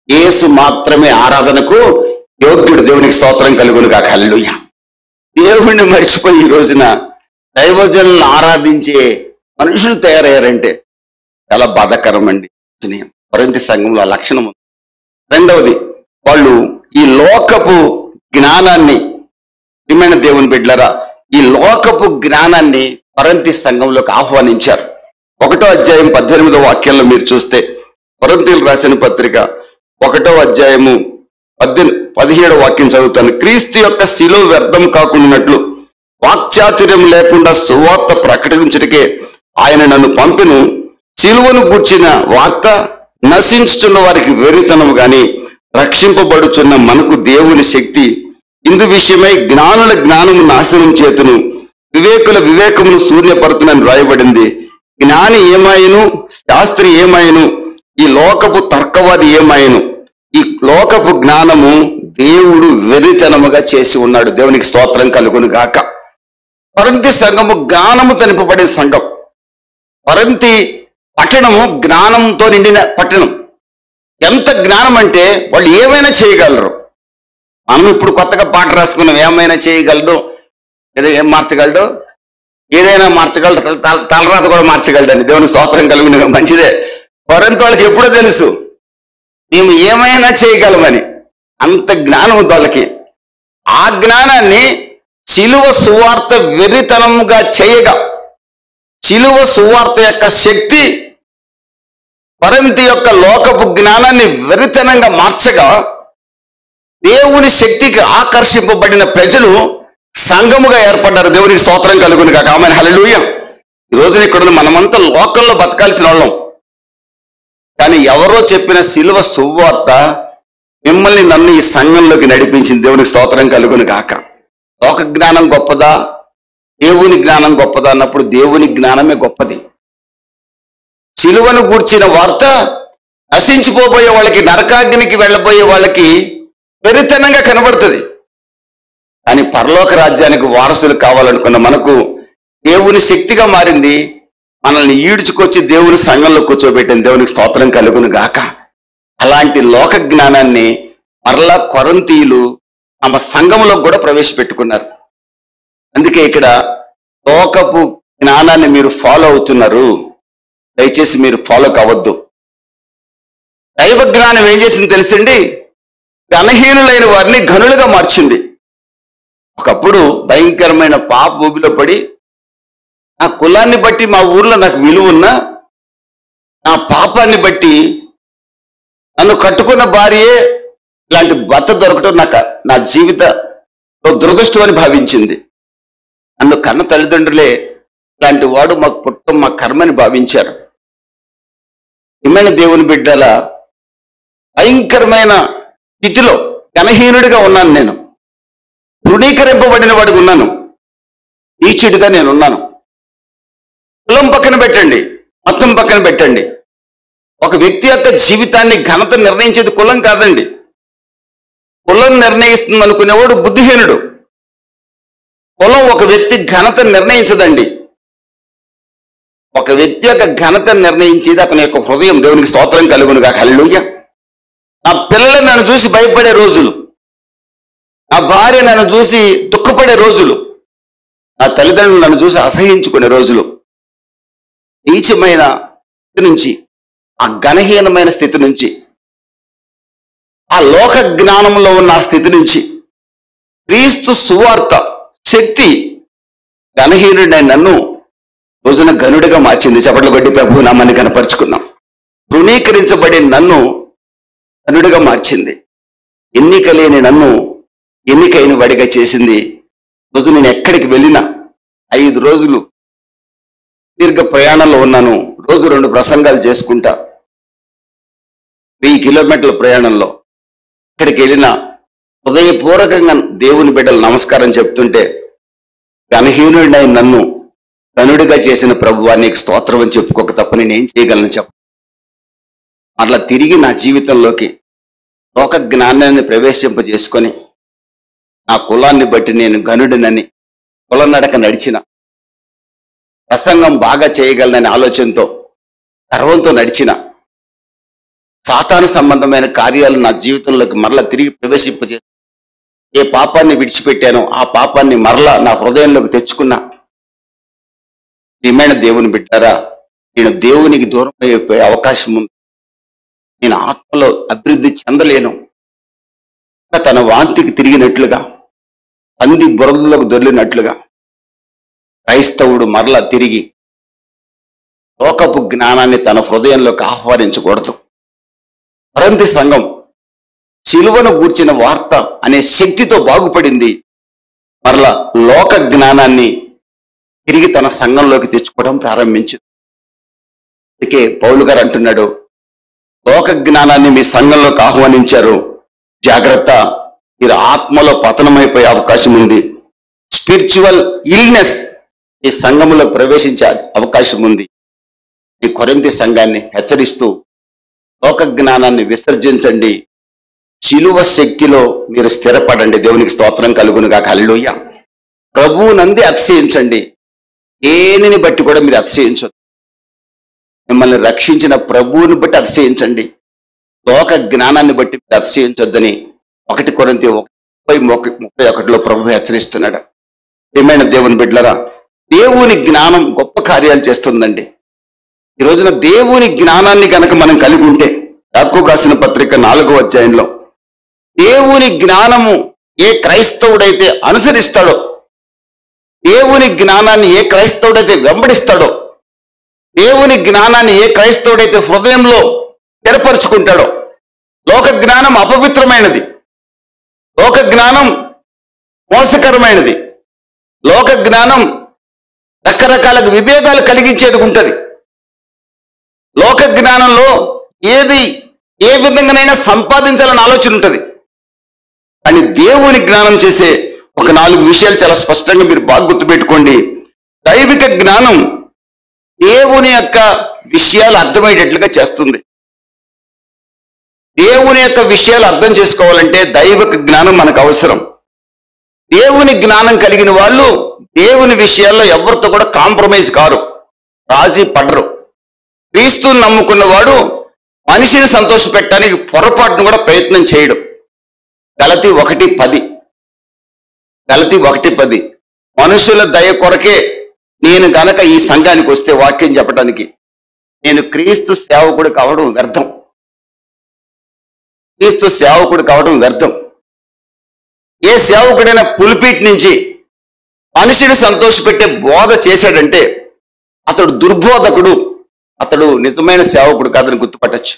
యేసు మాత్రమే ఆరాధనకు యోగ్యుడు. దేవునికి స్తోత్రం కలుగును కాక. హల్లెలూయా. దేవుణ్ణి మర్చిపోయి ఈ రోజున దైవజనులను ఆరాధించే మనుషులు తయారయ్యారంటే చాలా బాధాకరం అండి. కొరింథీ సంఘంలో ఆ లక్షణం ఉంది. రెండవది, వాళ్ళు ఈ లోకపు జ్ఞానాన్ని, ప్రియమైన దేవుని బిడ్డలారా, ఈ లోకపు జ్ఞానాన్ని కొరింథీ సంఘంలోకి ఆహ్వానించారు. 1వ అధ్యాయం 18వ వాక్యంలో మీరు చూస్తే, కొరింథీయులకు రాసిన పత్రిక 1వ అధ్యాయము 17వ వాక్యం చదువుతాను. క్రీస్తు యొక్క శిలువ వ్యర్థం కాకుండానట్లు వాక్చాతుర్యం లేకుండా సువార్త ప్రకటించటకే ఆయన నన్ను పంపిను. శిలువను గూర్చిన వార్త నశించుతున్న వారికి వెరితనం గాని, రక్షింపబడుచున్న మనకు దేవుని శక్తి. ఇందు విషయమై జ్ఞానుల జ్ఞానము నాశనం చేతును, వివేకుల వివేకమును శూన్యపరుతునని రాయబడింది. జ్ఞాని ఏమాయను, శాస్త్రి ఏమాయను, ఈ లోకపు తర్కవాది ఏమాయను, ఈ లోకపు జ్ఞానము దేవుడు వెరితనముగా చేసి ఉన్నాడు. దేవునికి స్తోత్రం కలుగును గాక. కొరింథీ సంఘము జ్ఞానము తనిపబడే సంఘం. కొరింథీ పట్టణము జ్ఞానంతో నిండిన పట్టణం. ఎంత జ్ఞానం అంటే వాళ్ళు ఏమైనా చేయగలరు. మనం ఇప్పుడు కొత్తగా పాట రాసుకున్నాం, ఏమైనా చేయగలడు, ఏదో ఏం మార్చగలడు, ఏదైనా మార్చగలడు, తలరాత కూడా మార్చగలడని. దేవునికి స్తోత్రం కలుగును. మంచిదే. కొరింథీ వాళ్ళకి ఎప్పుడో తెలుసు మేము ఏమైనా చేయగలమని. అంత జ్ఞానం ఉంది వాళ్ళకి. ఆ జ్ఞానాన్ని శిలువ సువార్త వెర్రితనముగా చేయగా, శిలువ సువార్త యొక్క శక్తి కొరింథీ యొక్క లోకపు జ్ఞానాన్ని వెర్రితనంగా మార్చగా, దేవుని శక్తికి ఆకర్షింపబడిన ప్రజలు సంఘముగా ఏర్పడ్డారు. దేవునికి స్తోత్రం కలుగును కాక. ఆమేన్. హల్లెలూయా. ఈ రోజున ఇక్కడ మనమంతా లోకల్లో బతకాల్సిన వాళ్ళం. కానీ ఎవరో చెప్పిన శిలువ సువార్త మిమ్మల్ని నన్ను ఈ సంఘంలోకి నడిపించింది. దేవునికి స్తోత్రం కలుగును గాక. లోక జ్ఞానం గొప్పదా, దేవుని జ్ఞానం గొప్పదా అన్నప్పుడు దేవుని జ్ఞానమే గొప్పది. సిలువను గూర్చిన వార్త నశించిపోబోయే వాళ్ళకి, నరకాగ్నికి వెళ్ళబోయే వాళ్ళకి వెరితనంగా కనబడుతుంది. కానీ పరలోక రాజ్యానికి వారసులు కావాలనుకున్న మనకు దేవుని శక్తిగా మారింది. మనల్ని ఈడ్చుకొచ్చి దేవుని సంఘంలో కూర్చోబెట్టిన దేవునికి స్తోత్రం కలుగును గాక. అలాంటి లోక జ్ఞానాన్ని మరలా కొరంతీయులు తమ సంఘంలో కూడా ప్రవేశపెట్టుకున్నారు. అందుకే ఇక్కడ లోకపు జ్ఞానాన్ని మీరు ఫాలో అవుతున్నారు, దయచేసి మీరు ఫాలో కావద్దు. దైవ జ్ఞానం ఏం చేసింది తెలుసండి? ఘనహీనులైన వారిని ఘనులుగా మార్చింది. ఒకప్పుడు భయంకరమైన పాప ఊబిలో పడి, నా కులాన్ని బట్టి మా ఊర్లో నాకు విలువ ఉన్నా, నా పాపాన్ని బట్టి నన్ను కట్టుకున్న భార్యే ఇలాంటి భర్త దొరకటం నా జీవిత దురదృష్టం అని భావించింది. నన్ను కన్న తల్లిదండ్రులే ఇలాంటి వాడు మాకు పుట్టం మా కర్మని భావించారు. ఏమైనా దేవుని బిడ్డల భయంకరమైన స్థితిలో ఘనహీనుడిగా ఉన్నాను. నేను తృణీకరింపబడిన వాడిగా ఉన్నాను, నీచుడిగా నేనున్నాను. కులం పక్కన పెట్టండి, మతం పక్కన పెట్టండి. ఒక వ్యక్తి యొక్క జీవితాన్ని ఘనత నిర్ణయించేది కులం కాదండి. కులం నిర్ణయిస్తుంది అనుకునేవాడు బుద్ధిహీనుడు. కులం ఒక వ్యక్తి ఘనత నిర్ణయించదండి. ఒక వ్యక్తి యొక్క ఘనత నిర్ణయించేది అతని యొక్క హృదయం. దేవునికి స్తోత్రం కలుగును గాక. హల్లెలూయా. నా పిల్లలు నన్ను చూసి భయపడే రోజులు, నా భార్య నన్ను చూసి దుఃఖపడే రోజులు, నా తల్లిదండ్రులు నన్ను చూసి అసహించుకునే రోజులు, నీచమైన స్థితి నుంచి, ఆ ఘనహీనమైన స్థితి నుంచి, ఆ లోక జ్ఞానంలో ఉన్న ఆ స్థితి నుంచి క్రీస్తు సువార్త శక్తి ఘనహీనుడైన నన్ను రోజున ఘనుడిగా మార్చింది. చప్పట్లు కొట్టి ప్రభు నామాన్ని కనపరుచుకున్నాం. తృణీకరించబడి నన్ను ఘనుడిగా మార్చింది. ఎన్నిక లేని నన్ను ఎన్నికైన వాడిగా చేసింది. రోజు నేను ఎక్కడికి వెళ్ళినా 5 రోజులు దీర్ఘ ప్రయాణంలో ఉన్నాను. రోజు 2 ప్రసంగాలు చేసుకుంటా. 1000 కిలోమీటర్ల ప్రయాణంలో ఎక్కడికి వెళ్ళినా హృదయపూర్వకంగా దేవుని బిడ్డలు నమస్కారం చెప్తుంటే, ఘనహీనుడైన నన్ను ఘనుడిగా చేసిన ప్రభువా నీకు స్తోత్రం అని చెప్పుకోక తప్ప నేనేం చేయగలను చెప్ప. అట్లా తిరిగి నా జీవితంలోకి లోక జ్ఞానాన్ని ప్రవేశింపజేసుకొని నా కులాన్ని బట్టి నేను ఘనుడినని కుల నడక నడిచిన, ప్రసంగం బాగా చేయగలనని ఆలోచనతో గర్వంతో నడిచిన, సాతాను సంబంధమైన కార్యాలు నా జీవితంలోకి మరలా తిరిగి ప్రవేశింపజేసి ఏ పాపాన్ని విడిచిపెట్టానో ఆ పాపాన్ని మరలా నా హృదయంలోకి తెచ్చుకున్నా. ప్రియమైన దేవుని బిడ్డారా, నేను దేవునికి దూరం అయిపోయే అవకాశం ఉంది. నేను ఆత్మలో అభివృద్ధి చెందలేను. తన వాంతికి తిరిగినట్లుగా, పంది బురదలోకి దొర్లినట్లుగా క్రైస్తవుడు మరలా తిరిగి లోకపు జ్ఞానాన్ని తన హృదయంలోకి ఆహ్వానించకూడదు. కొరింథీ సంఘం సిలువను గూర్చిన వార్త అనే శక్తితో బాగుపడింది. మరలా లోక జ్ఞానాన్ని తిరిగి తన సంఘంలోకి తెచ్చుకోవడం ప్రారంభించింది. అందుకే పౌలు గారు అంటున్నాడు, లోక జ్ఞానాన్ని మీ సంఘంలోకి ఆహ్వానించారు, జాగ్రత్త, మీరు ఆత్మలో పతనమైపోయే అవకాశం ఉంది. స్పిరిచువల్ ఇల్నెస్ ఈ సంఘంలో ప్రవేశించే అవకాశం ఉంది. ఈ కొరింథీ సంఘాన్ని హెచ్చరిస్తూ లోక జ్ఞానాన్ని విసర్జించండి, సిలువ శక్తిలో మీరు స్థిరపడండి. దేవునికి స్తోత్రం కలుగును గాక. హల్లెలూయా. ప్రభువు నంది అతిశయించండి. దేనిని బట్టి కూడా మీరు అతిశయించొద్దు. మిమ్మల్ని రక్షించిన ప్రభువుని బట్టి అతిశయించండి. లోక జ్ఞానాన్ని బట్టి మీరు అతిశయించొద్దని 1 కొరింథీ 1:31 ప్రభు హెచ్చరిస్తున్నాడు. ఏమైనా దేవుని బిడ్డలారా, దేవుని జ్ఞానం గొప్ప కార్యాలు చేస్తుందండి. ఈ రోజున దేవుని జ్ఞానాన్ని కనుక మనం కలిగి ఉంటే, యాకోబు రాసిన పత్రిక 4వ అధ్యాయంలో దేవుని జ్ఞానము ఏ క్రైస్తవుడైతే అనుసరిస్తాడో, దేవుని జ్ఞానాన్ని ఏ క్రైస్తవుడైతే వెంబడిస్తాడో, దేవుని జ్ఞానాన్ని ఏ క్రైస్తవుడైతే హృదయంలో ఏర్పరచుకుంటాడో, లోక జ్ఞానం అపవిత్రమైనది, లోక జ్ఞానం మోసకరమైనది, లోక జ్ఞానం రకరకాల విభేదాలు కలిగించేది ఉంటుంది. లోక జ్ఞానంలో ఏ విధంగానైనా సంపాదించాలని ఆలోచన ఉంటుంది. కానీ దేవుని జ్ఞానం చేసే ఒక 4 విషయాలు చాలా స్పష్టంగా మీరు బాగా గుర్తుపెట్టుకోండి. దైవిక జ్ఞానం దేవుని యొక్క విషయాలు అర్థమయ్యేటట్లుగా చేస్తుంది. దేవుని యొక్క విషయాలు అర్థం చేసుకోవాలంటే దైవిక జ్ఞానం మనకు అవసరం. దేవుని జ్ఞానం కలిగిన వాళ్ళు దేవుని విషయాల్లో ఎవరితో కూడా కాంప్రమైజ్ కారు, రాజీ పడరు. క్రీస్తుని నమ్ముకున్నవాడు మనిషిని సంతోషపెట్టడానికి పొరపాటును కూడా ప్రయత్నం చేయడు. గలతీ 1:10 మనుషుల దయ కొరకే నేను గనక ఈ సంఘానికి వస్తే వాక్యం చెప్పడానికి, నేను క్రీస్తు సేవకుడు కావడం వ్యర్థం. క్రీస్తు సేవకుడు కావడం వ్యర్థం. ఏ సేవకుడైనా పులిపీట్ నుంచి మనిషిని సంతోషపెట్టే బోధ చేశాడంటే అతడు దుర్బోధకుడు, అతడు నిజమైన సేవకుడు కాదని గుర్తుపట్టచ్చు.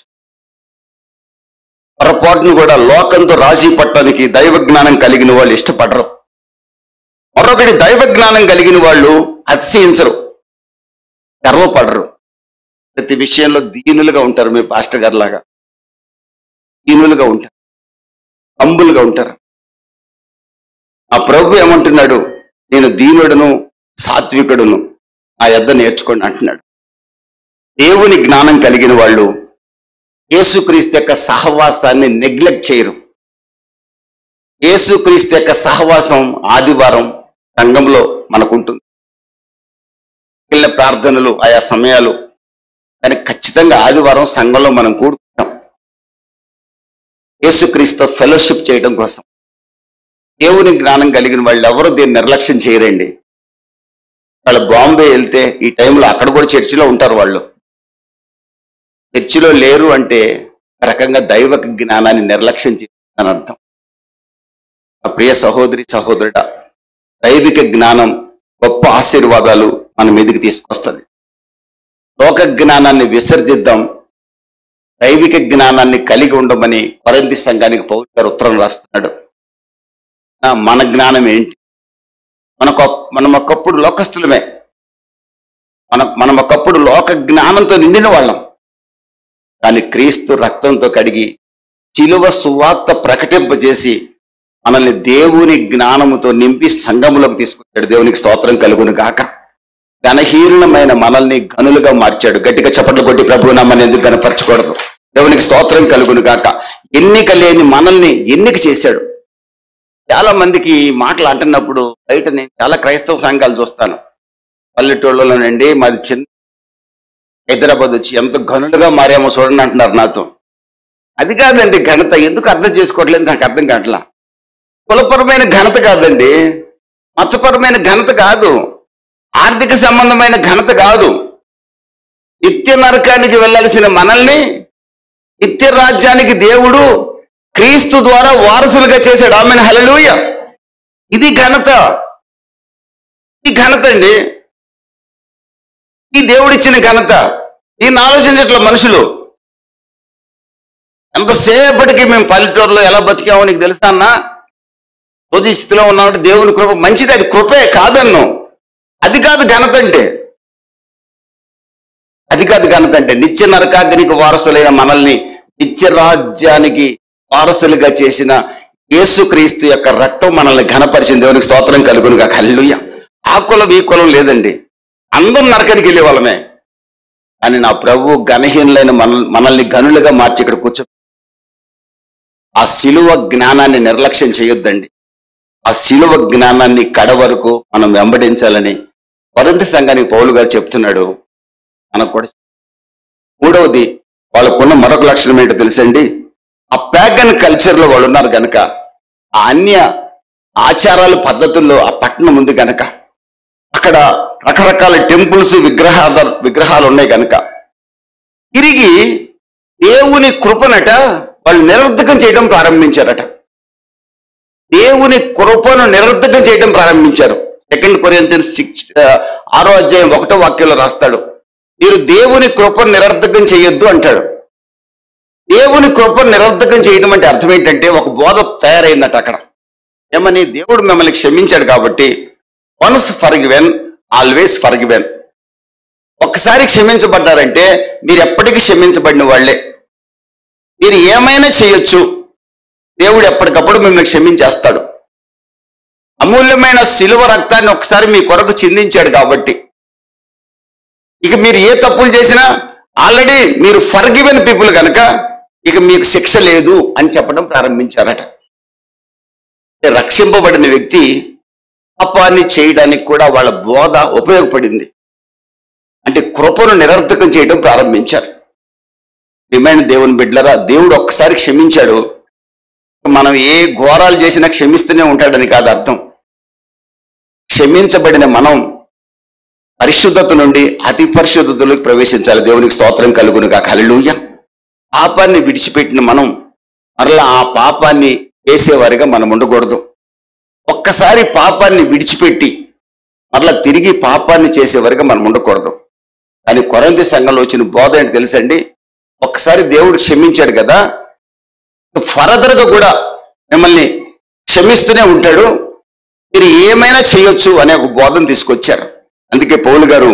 పొరపాటును కూడా లోకంతో రాజీ పట్టడానికి దైవ జ్ఞానం కలిగిన వాళ్ళు ఇష్టపడరు. మరొకటి, దైవ జ్ఞానం కలిగిన వాళ్ళు అతిశయించరు, గర్వపడరు. ప్రతి విషయంలో దీనులుగా ఉంటారు. మీ పాస్టర్ గారి లాగా దీనులుగా ఉంటారు, హంబుల్గా ఉంటారు. ఆ ప్రభు ఏమంటున్నాడు? నేను దీనుడును సాత్వికుడును, ఆ యొద్ద నేర్చుకోండి అంటున్నాడు. దేవుని జ్ఞానం కలిగిన వాళ్ళు యేసుక్రీస్తు యొక్క సహవాసాన్ని నెగ్లెక్ట్ చేయరు. యేసుక్రీస్తు యొక్క సహవాసం ఆదివారం సంఘంలో మనకుంటుంది. మిగిలిన ప్రార్థనలు ఆయా సమయాలు, కానీ ఖచ్చితంగా ఆదివారం సంఘంలో మనం కూడుకుంటాం యేసుక్రీస్తు ఫెలోషిప్ చేయడం కోసం. దేవుని జ్ఞానం కలిగిన వాళ్ళు ఎవరు దీన్ని నిర్లక్ష్యం చేయరండి. వాళ్ళు బాంబే వెళ్తే ఈ టైంలో అక్కడ కూడా చర్చిలో ఉంటారు. వాళ్ళు చర్చిలో లేరు అంటే రకంగా దైవ జ్ఞానాన్ని నిర్లక్ష్యం చేస్తారని అర్థం. ప్రియ సహోదరి సహోదరుడా, దైవిక జ్ఞానం గొప్ప ఆశీర్వాదాలు మన మీదకి తీసుకొస్తుంది. లోక జ్ఞానాన్ని విసర్జిద్దాం, దైవిక జ్ఞానాన్ని కలిగి ఉండమని కొరింథీ సంఘానికి పౌలు గారు ఉత్తరం రాస్తున్నాడు. మన జ్ఞానం ఏంటి? మనం ఒకప్పుడు లోకస్తులమే. మనం ఒకప్పుడు లోక జ్ఞానంతో నిండిన వాళ్ళం. కానీ క్రీస్తు రక్తంతో కడిగి శిలువ సువార్త ప్రకటింపజేసి మనల్ని దేవుని జ్ఞానముతో నింపి సంఘములోకి తీసుకొచ్చాడు. దేవునికి స్తోత్రం కలుగును గాక. ఘనహీనమైన మనల్ని గనులుగా మార్చాడు. గట్టిగా చప్పట్లు కొట్టి ప్రభువు నామమును ఎందుకు గనపరచకూడదు? దేవునికి స్తోత్రం కలుగును గాక. ఎన్నిక లేని మనల్ని ఎన్నిక చేశాడు. చాలా మందికి మాటలు అంటున్నప్పుడు బయట నేను చాలా క్రైస్తవ సంఘాలు చూస్తాను. పల్లెటూళ్ళలోనండి, మాది చిన్న హైదరాబాద్ వచ్చి ఎంత గనులుగా మారామో చూడండి అంటున్నారు నాతో. అది కాదండి ఘనత. ఎందుకు అర్థం చేసుకోవట్లేదు నాకు అర్థం కావట్లా. కులపరమైన ఘనత కాదండి, మతపరమైన ఘనత కాదు, ఆర్థిక సంబంధమైన ఘనత కాదు. నిత్య నరకానికి వెళ్ళాల్సిన మనల్ని నిత్య రాజ్యానికి దేవుడు క్రీస్తు ద్వారా వారసులుగా చేశాడు. ఆమేన్, హల్లెలూయా. ఇది ఘనత. ఈ ఘనత అండి, ఈ దేవుడిచ్చిన ఘనత. దీన్ని ఆలోచించట్ల మనుషులు. ఎంతసేపటికి మేము పల్లెటూరులో ఎలా బతికామో నీకు తెలుసా అన్నా? రోజు ఈ స్థితిలో ఉన్నామంటే దేవుని కృప మంచిది, అది కృపే కాదన్ను. అది కాదు ఘనత అంటే. అది కాదు ఘనత అంటే. నిత్య నరకాగ్నికి వారసులైన మనల్ని నిత్య రాజ్యానికి వారసులుగా చేసిన యేసుక్రీస్తు యొక్క రక్తం మనల్ని ఘనపరిచింది. దేవునికి స్తోత్రం కలుగును గాక. హల్లెలూయా. ఆ కులం ఈ కులం లేదండి, అందరం నరకానికి వెళ్ళే వాళ్ళమే. అని నా ప్రభు ఘనహీనులైన మనల్ని గనులుగా మార్చి ఇక్కడ కూర్చో. ఆ శిలువ జ్ఞానాన్ని నిర్లక్ష్యం చేయొద్దండి. ఆ శిలువ జ్ఞానాన్ని కడ వరకు మనం వెంబడించాలని కొరింథీ సంఘానికి పౌలు గారు చెప్తున్నాడు. మనకు కూడా మూడవది, వాళ్ళకున్న మరొక లక్షణం ఏంటో తెలుసండి? ఆ ప్యాగన్ కల్చర్లో వాళ్ళు ఉన్నారు కనుక, ఆ అన్య ఆచారాలు పద్ధతుల్లో ఆ పట్టణం ఉంది కనుక, అక్కడ రకరకాల టెంపుల్స్ విగ్రహాలు ఉన్నాయి కనుక తిరిగి దేవుని కృపనట వాళ్ళు నిరర్ధకం చేయడం ప్రారంభించారట. దేవుని కృపను నిరర్ధకం చేయడం ప్రారంభించారు. 2 కొరింథీయులు 6:1 రాస్తాడు, మీరు దేవుని కృపను నిరర్ధకం చేయొద్దు అంటాడు. దేవుని కృపను నిరర్ధకం చేయడం అంటే అర్థం ఏంటంటే, ఒక బోధ తయారైందట అక్కడ. ఏమని? దేవుడు మిమ్మల్ని క్షమించాడు కాబట్టి వన్స్ ఫర్గివెన్ ఆల్వేస్ ఫర్గివెన్. ఒక్కసారి క్షమించబడ్డారంటే మీరు ఎప్పటికీ క్షమించబడిన వాళ్ళే. మీరు ఏమైనా చేయొచ్చు, దేవుడు ఎప్పటికప్పుడు మిమ్మల్ని క్షమించేస్తాడు. అమూల్యమైన శిలువ రక్తాన్ని ఒకసారి మీ కొరకు చిందించాడు కాబట్టి ఇక మీరు ఏ తప్పులు చేసినా ఆల్రెడీ మీరు ఫర్గివెన్ పీపుల్ కనుక ఇక మీకు శిక్ష లేదు అని చెప్పడం ప్రారంభించారట. రక్షింపబడిన వ్యక్తి పాపాన్ని చేయడానికి కూడా వాళ్ళ బోధ ఉపయోగపడింది. అంటే కృపను నిరర్థకం చేయడం ప్రారంభించారు. ప్రియమైన దేవుని బిడ్డలారా, దేవుడు ఒక్కసారి క్షమించాడు, మనం ఏ ఘోరాలు చేసినా క్షమిస్తూనే ఉంటాడని కాదు అర్థం. క్షమించబడిన మనం పరిశుద్ధత నుండి అతి పరిశుద్ధతలోకి ప్రవేశించాలి. దేవునికి స్తోత్రం కలుగును గాక. హల్లెలూయా. పాపాన్ని విడిచిపెట్టిన మనం మరలా ఆ పాపాన్ని చేసేవారిగా మనం ఉండకూడదు. ఒక్కసారి పాపాన్ని విడిచిపెట్టి మరలా తిరిగి పాపాన్ని చేసేవారిగా మనం ఉండకూడదు. కానీ కొరింథీ సంఘంలో వచ్చిన బోధ ఏంటి తెలుసండి? ఒక్కసారి దేవుడు క్షమించాడు కదా, ఫర్దర్గా కూడా మిమ్మల్ని క్షమిస్తూనే ఉంటాడు, మీరు ఏమైనా చేయొచ్చు అనే ఒక బోధన తీసుకొచ్చారు. అందుకే పౌలు గారు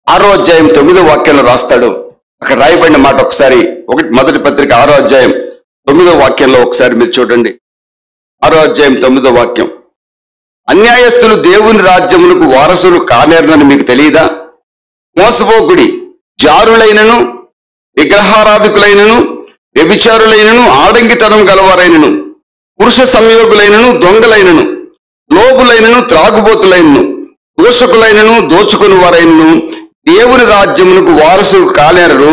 6వ అధ్యాయం 9వ వాక్యంలో రాస్తాడు. అక్కడ రాయబడిన మాట ఒకసారి మొదటి పత్రిక 6వ అధ్యాయం 9వ వాక్యంలో ఒకసారి మీరు చూడండి. 6వ అధ్యాయం 9వ వాక్యం. అన్యాయస్తులు దేవుని రాజ్యములకు వారసులు కానేరనని మీకు తెలియదా? మోసపోకుడి, జారులైనను విగ్రహారాధికులైనను వ్యభిచారులైనను ఆడంగితనం గలవారైనను పురుష సంయోగులైనను దొంగలైనను లోబులైనను త్రాగుబోతులైనను దోషకులైనను దోచుకుని వారైనను దేవుని రాజ్యమునకు వారసులు కాలేరు.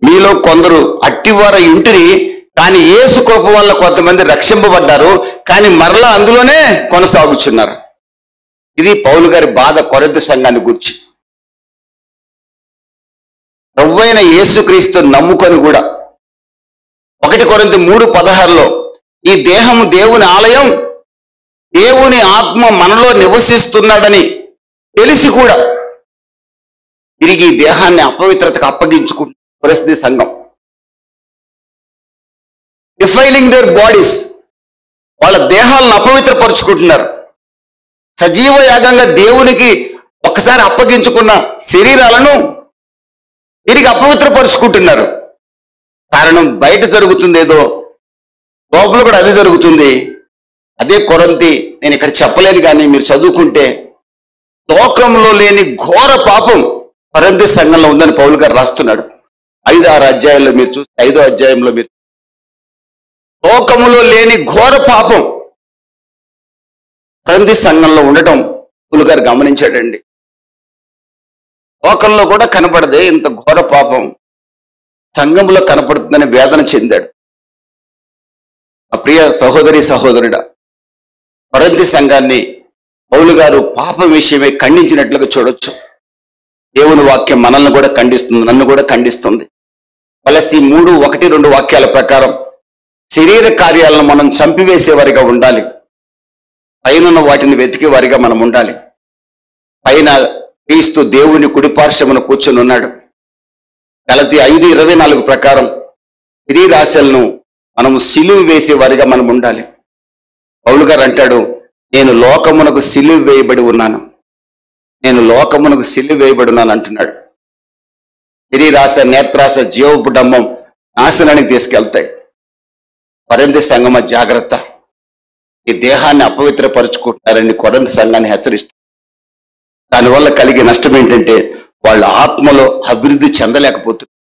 మీలో కొందరు అట్టివార ఇంటిని, కానీ యేసు కృప వల్ల కొంతమంది రక్షింపబడ్డారు, కానీ మరలా అందులోనే కొనసాగుచున్నారు. ఇది పౌలు గారి బాధ కొరింథీ సంఘాన్ని గురించి. ప్రభువైన యేసుక్రీస్తు నమ్ముకొని కూడా 1 కొరింథీ 3:16లో ఈ దేహము దేవుని ఆలయం, దేవుని ఆత్మ మనలో నివసిస్తున్నాడని తెలిసి కూడా తిరిగి ఈ దేహాన్ని అపవిత్రతకు అప్పగించుకుంటున్న కొరింథీ సంఘం. డిఫైలింగ్ దేర్ బాడీస్, వాళ్ళ దేహాలను అపవిత్రపరుచుకుంటున్నారు. సజీవ యాగంగా దేవునికి ఒకసారి అప్పగించుకున్న శరీరాలను తిరిగి అపవిత్రపరుచుకుంటున్నారు. కారణం బయట జరుగుతుంది ఏదో, లోపల కూడా అదే జరుగుతుంది. అదే కొరింథీ నేను ఇక్కడ చెప్పలేను, కానీ మీరు చదువుకుంటే లోకంలో లేని ఘోర పాపం కొరింథీ సంఘంలో ఉందని పౌలు గారు రాస్తున్నాడు. 5-6 అధ్యాయంలో మీరు చూస్తే 5వ అధ్యాయంలో మీరు లోకములో లేని ఘోర పాపం కొరింథీ సంఘంలో ఉండటం పౌలు గారు గమనించాడండి. లోకంలో కూడా కనపడదే ఇంత ఘోర పాపం సంఘంలో కనపడుతుందని వేదన చెందాడు. ఆ ప్రియ సహోదరి సహోదరుడా, కొరింథీ సంఘాన్ని పౌలు గారు పాపం విషయమే ఖండించినట్లుగా చూడొచ్చు. దేవుని వాక్యం మనల్ని కూడా ఖండిస్తుంది, నన్ను కూడా ఖండిస్తుంది. కొలస్సీ 3:1-2 వాక్యాల ప్రకారం శరీర కార్యాలను మనం చంపివేసేవారిగా ఉండాలి, పైన వాటిని వెతికేవారిగా మనం ఉండాలి. పైన క్రీస్తు దేవుని కుడిపార్శ్వమున కూర్చొని ఉన్నాడు. గలతీ 5:24 ప్రకారం శరీరాశలను మనం సిలువ వేసేవారిగా మనం ఉండాలి. పౌలు గారు అంటాడు, నేను లోకమునకు సిలువ వేయబడి ఉన్నాను, నేను లోకమునకు సిలువ వేయబడి ఉన్నాను అంటున్నాడు. శరీరాశ, నేత్రాశ, జీవపు డంబం నాశనానికి తీసుకెళ్తాయి. కొరింథీ సంఘమ జాగ్రత్త, ఈ దేహాన్ని అపవిత్రపరుచుకుంటారని కొరింథీ సంఘాన్ని హెచ్చరిస్తుంది. దానివల్ల కలిగే నష్టం ఏంటంటే వాళ్ళ ఆత్మలో అభివృద్ధి చెందలేకపోతున్నారు.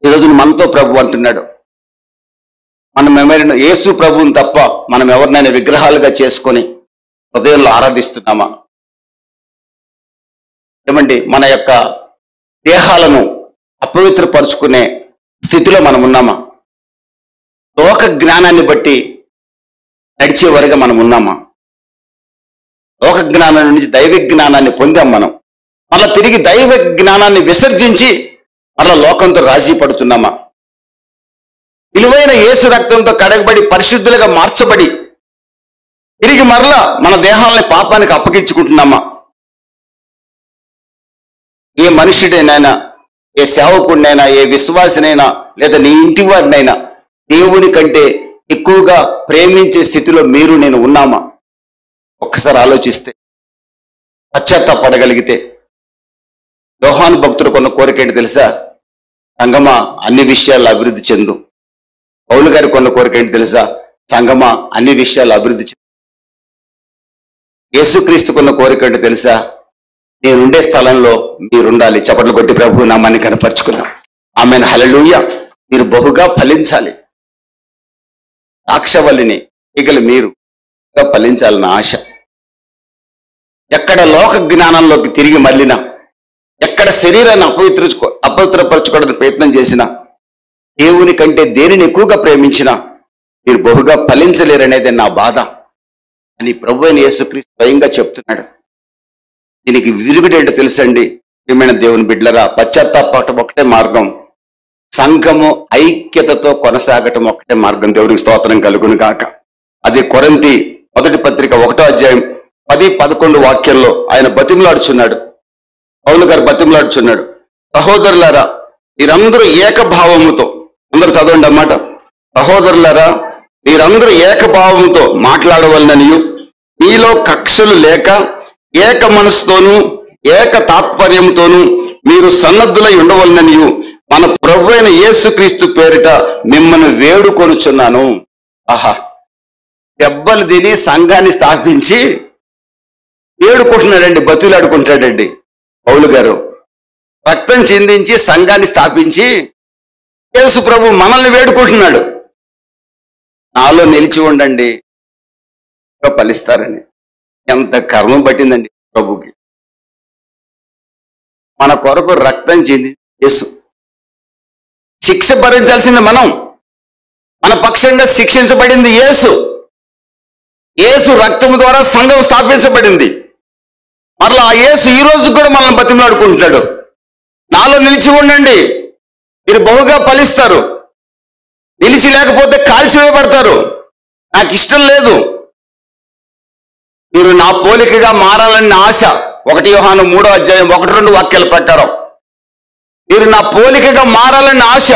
ఈరోజు మనతో ప్రభు అంటున్నాడు, మనం ఎవరైనా యేసు ప్రభువుని తప్ప మనం ఎవరినైనా విగ్రహాలుగా చేసుకొని హృదయంలో ఆరాధిస్తున్నామా? ఏమండి, మన యొక్క దేహాలను అపవిత్రపరుచుకునే స్థితిలో మనం ఉన్నామా? లోక జ్ఞానాన్ని బట్టి నడిచేవారిగా మనం ఉన్నామా? లోక జ్ఞానం నుంచి దైవ జ్ఞానాన్ని పొందాం మనం, మళ్ళా తిరిగి దైవ జ్ఞానాన్ని విసర్జించి మళ్ళా లోకంతో రాజీ పడుతున్నామా? విలువైన యేసు రక్తంతో కడగబడి పరిశుద్ధులుగా మార్చబడి తిరిగి మరలా మన దేహాలని పాపానికి అప్పగించుకుంటున్నామా? ఏ మనుషుడైనా, ఏ సేవకుడినైనా, ఏ విశ్వాసినైనా, లేదా నీ ఇంటి వారినైనా దేవుని కంటే ఎక్కువగా ప్రేమించే స్థితిలో మీరు నేను ఉన్నామా? ఒక్కసారి ఆలోచిస్తే, పశ్చాత్తాపడగలిగితే. యోహాను భక్తుడు కొన్న కోరిక ఏంటి తెలుసా? సంగమా, అన్ని విషయాల్లో అభివృద్ధి చెందు. పౌలు గారి కొన్న కోరిక ఏంటి తెలుసా? సంగమా, అన్ని విషయాల్లో అభివృద్ధి చెందు. యేసుక్రీస్తుకున్న కోరిక అంటే తెలుసా? నేనుండే స్థలంలో మీరుండాలి. చప్పట్లు కొట్టి ప్రభు నామాన్ని కనపరుచుకుందాం. ఆమెన్, హల్లెలూయా. మీరు బహుగా ఫలించాలి. ద్రాక్షవల్లిని ఈగలు మీరు ఫలించాలన్న ఆశ. ఎక్కడ లోక జ్ఞానంలోకి తిరిగి మళ్ళినా, ఎక్కడ శరీరాన్ని అపవిత్రపరచుకోవడానికి ప్రయత్నం చేసినా, దేవుని కంటే దేనిని ఎక్కువగా ప్రేమించినా మీరు బహుగా ఫలించలేరనేది నా బాధ అని ప్రభు అయిన యేసుక్రీస్తు స్వయంగా చెప్తున్నాడు. దీనికి విరుగుడేంటో తెలుసండి ప్రియమైన దేవుని బిడ్డలరా. పశ్చాత్తాపడటం ఒకటే మార్గం, సంఘము ఐక్యతతో కొనసాగటం ఒకటే మార్గం. దేవునికి స్తోత్రం కలుగును గాక. అది కొరింథీ మొదటి పత్రిక 1వ అధ్యాయం 10-11 వాక్యంలో ఆయన బతిమలాడుచున్నాడు. పౌలు గారు బతిమలాడుచున్నాడు, సహోదరులారా మీరందరూ ఏకభావముతో, అందరూ చదవండి అన్నమాట, సహోదరులారా మీరందరూ ఏకభావముతో మాట్లాడవలననియు, మీలో కక్షలు లేక ఏక మనసుతోనూ ఏక తాత్పర్యంతోనూ మీరు సన్నద్ధులై ఉండవలననియు మన ప్రభు అయిన యేసుక్రీస్తు పేరిట మిమ్మల్ని వేడుకొనుచున్నాను. ఆహా, దెబ్బలు తిని సంఘాన్ని స్థాపించి వేడుకుంటున్నాడండి, బతులాడుకుంటాడండి పౌలు గారు. రక్తం చిందించి సంఘాన్ని స్థాపించి యేసు ప్రభు మనల్ని వేడుకుంటున్నాడు, నాలో నిలిచి ఉండండి ఫలిస్తారని. ఎంత కర్మం పట్టిందండి ప్రభుకి. మన కొరకు రక్తం చింది యేసు, శిక్ష భరించాల్సింది మనం, మన పక్షంగా శిక్షించబడింది యేసు. యేసు రక్తము ద్వారా సంఘం స్థాపించబడింది. మరలా ఆ యేసు ఈ రోజు కూడా మనల్ని బతిమలాడుకుంటున్నాడు, నాలో నిలిచి ఉండండి మీరు బహుగా ఫలిస్తారు. నిలిచి లేకపోతే కాల్చివేయబడతారు, నాకు ఇష్టం లేదు. మీరు నా పోలికగా మారాలన్న ఆశ. 1 యోహాను 3వ అధ్యాయం 1-2 వాక్యాల ప్రకారం మీరు నా పోలికగా మారాలన్న ఆశ.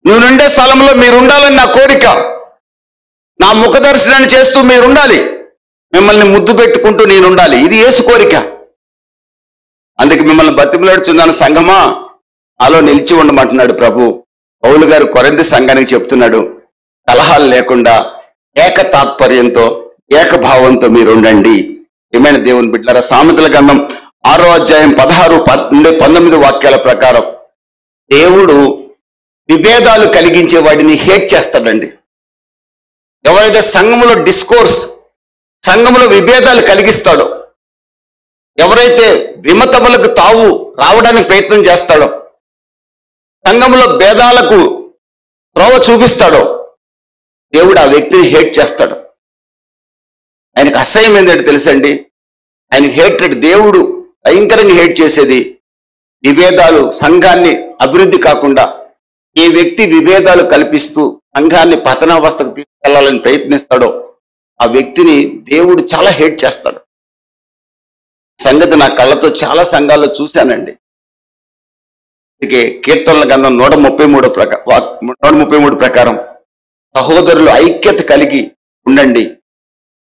నేనుండే స్థలంలో మీరు ఉండాలని నా కోరిక. నా ముఖ దర్శనాన్ని చేస్తూ మీరుండాలి, మిమ్మల్ని ముద్దు పెట్టుకుంటూ నేను ఉండాలి. ఇది యేసు కోరిక. అందుకే మిమ్మల్ని బతిమలాడుచున్నాను సంఘమా, అలో నిలిచి ఉండమంటున్నాడు ప్రభు. పౌలు గారు కొరింథీ సంఘానికి చెప్తున్నాడు, కలహాలు లేకుండా ఏక తాత్పర్యంతో ఏకభావంతో మీరు ఉండండి. ఏమైనా దేవుని బిడ్డలారా, సామెతల గ్రంథం 6వ అధ్యాయం 16-19 వాక్యాల ప్రకారం దేవుడు విభేదాలు కలిగించే వాడిని హేట్ చేస్తాడండి. ఎవరైతే సంఘములో డిస్కోర్స్, సంఘములో విభేదాలు కలిగిస్తాడో, ఎవరైతే విమతములకు తావు రావడానికి ప్రయత్నం చేస్తాడో, సంఘములో భేదాలకు త్రోవ చూపిస్తాడో, దేవుడు ఆ వ్యక్తిని హేట్ చేస్తాడు. ఆయనకు అసహ్యం ఏంటంటే తెలుసండి, ఆయన హేటెడ్. దేవుడు భయంకరంగా హేట్ చేసేది విభేదాలు, సంఘాన్ని అభివృద్ధి కాకుండా ఏ వ్యక్తి విభేదాలు కల్పిస్తూ సంఘాన్ని పతనావస్థకు తీసుకెళ్లాలని ప్రయత్నిస్తాడో ఆ వ్యక్తిని దేవుడు చాలా హేట్ చేస్తాడు. సంగతి నా కళ్ళతో చాలా సంఘాల్లో చూశానండి. అందుకే కీర్తనల గ్రంథం 133 ప్రకారం సహోదరులు ఐక్యత కలిగి ఉండండి,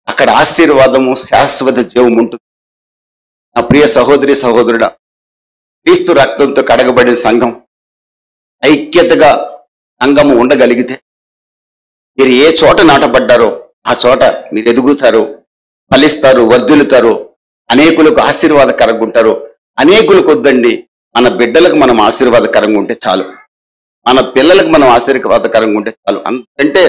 అక్కడ ఆశీర్వాదము శాశ్వత జీవం ఉంటుంది. నా ప్రియ సహోదరి సహోదరుడా, క్రీస్తు రక్తంతో కడగబడిన సంఘం ఐక్యతగా సంఘము ఉండగలిగితే మీరు ఏ చోట నాటబడ్డారో ఆ చోట మీరు ఎదుగుతారు, ఫలిస్తారు, వర్ధిల్లుతారు, అనేకులకు ఆశీర్వాదకరంగా ఉంటారు. అనేకులకు వద్దండి, మన బిడ్డలకు మనం ఆశీర్వాదకరంగా ఉంటే చాలు, మన పిల్లలకు మనం ఆశీర్వాదకరంగా ఉంటే చాలు. అంటే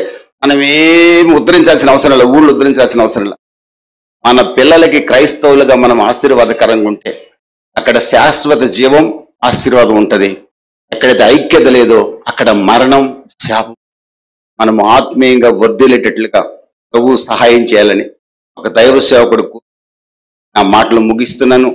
మనం ఏమి ఉద్ధరించాల్సిన అవసరం లేదు, ఊళ్ళు ఉద్ధరించాల్సిన అవసరం లేదు. మన పిల్లలకి క్రైస్తవులుగా మనం ఆశీర్వాదకరంగా ఉంటే అక్కడ శాశ్వత జీవం, ఆశీర్వాదం ఉంటుంది. ఎక్కడైతే ఐక్యత లేదో అక్కడ మరణం, శాపం. మనం ఆత్మీయంగా వర్ధిల్లేటట్లుగా ప్రభు సహాయం చేయాలని ఒక దైవ సేవకుడు నా మాటలు ముగిస్తున్నాను.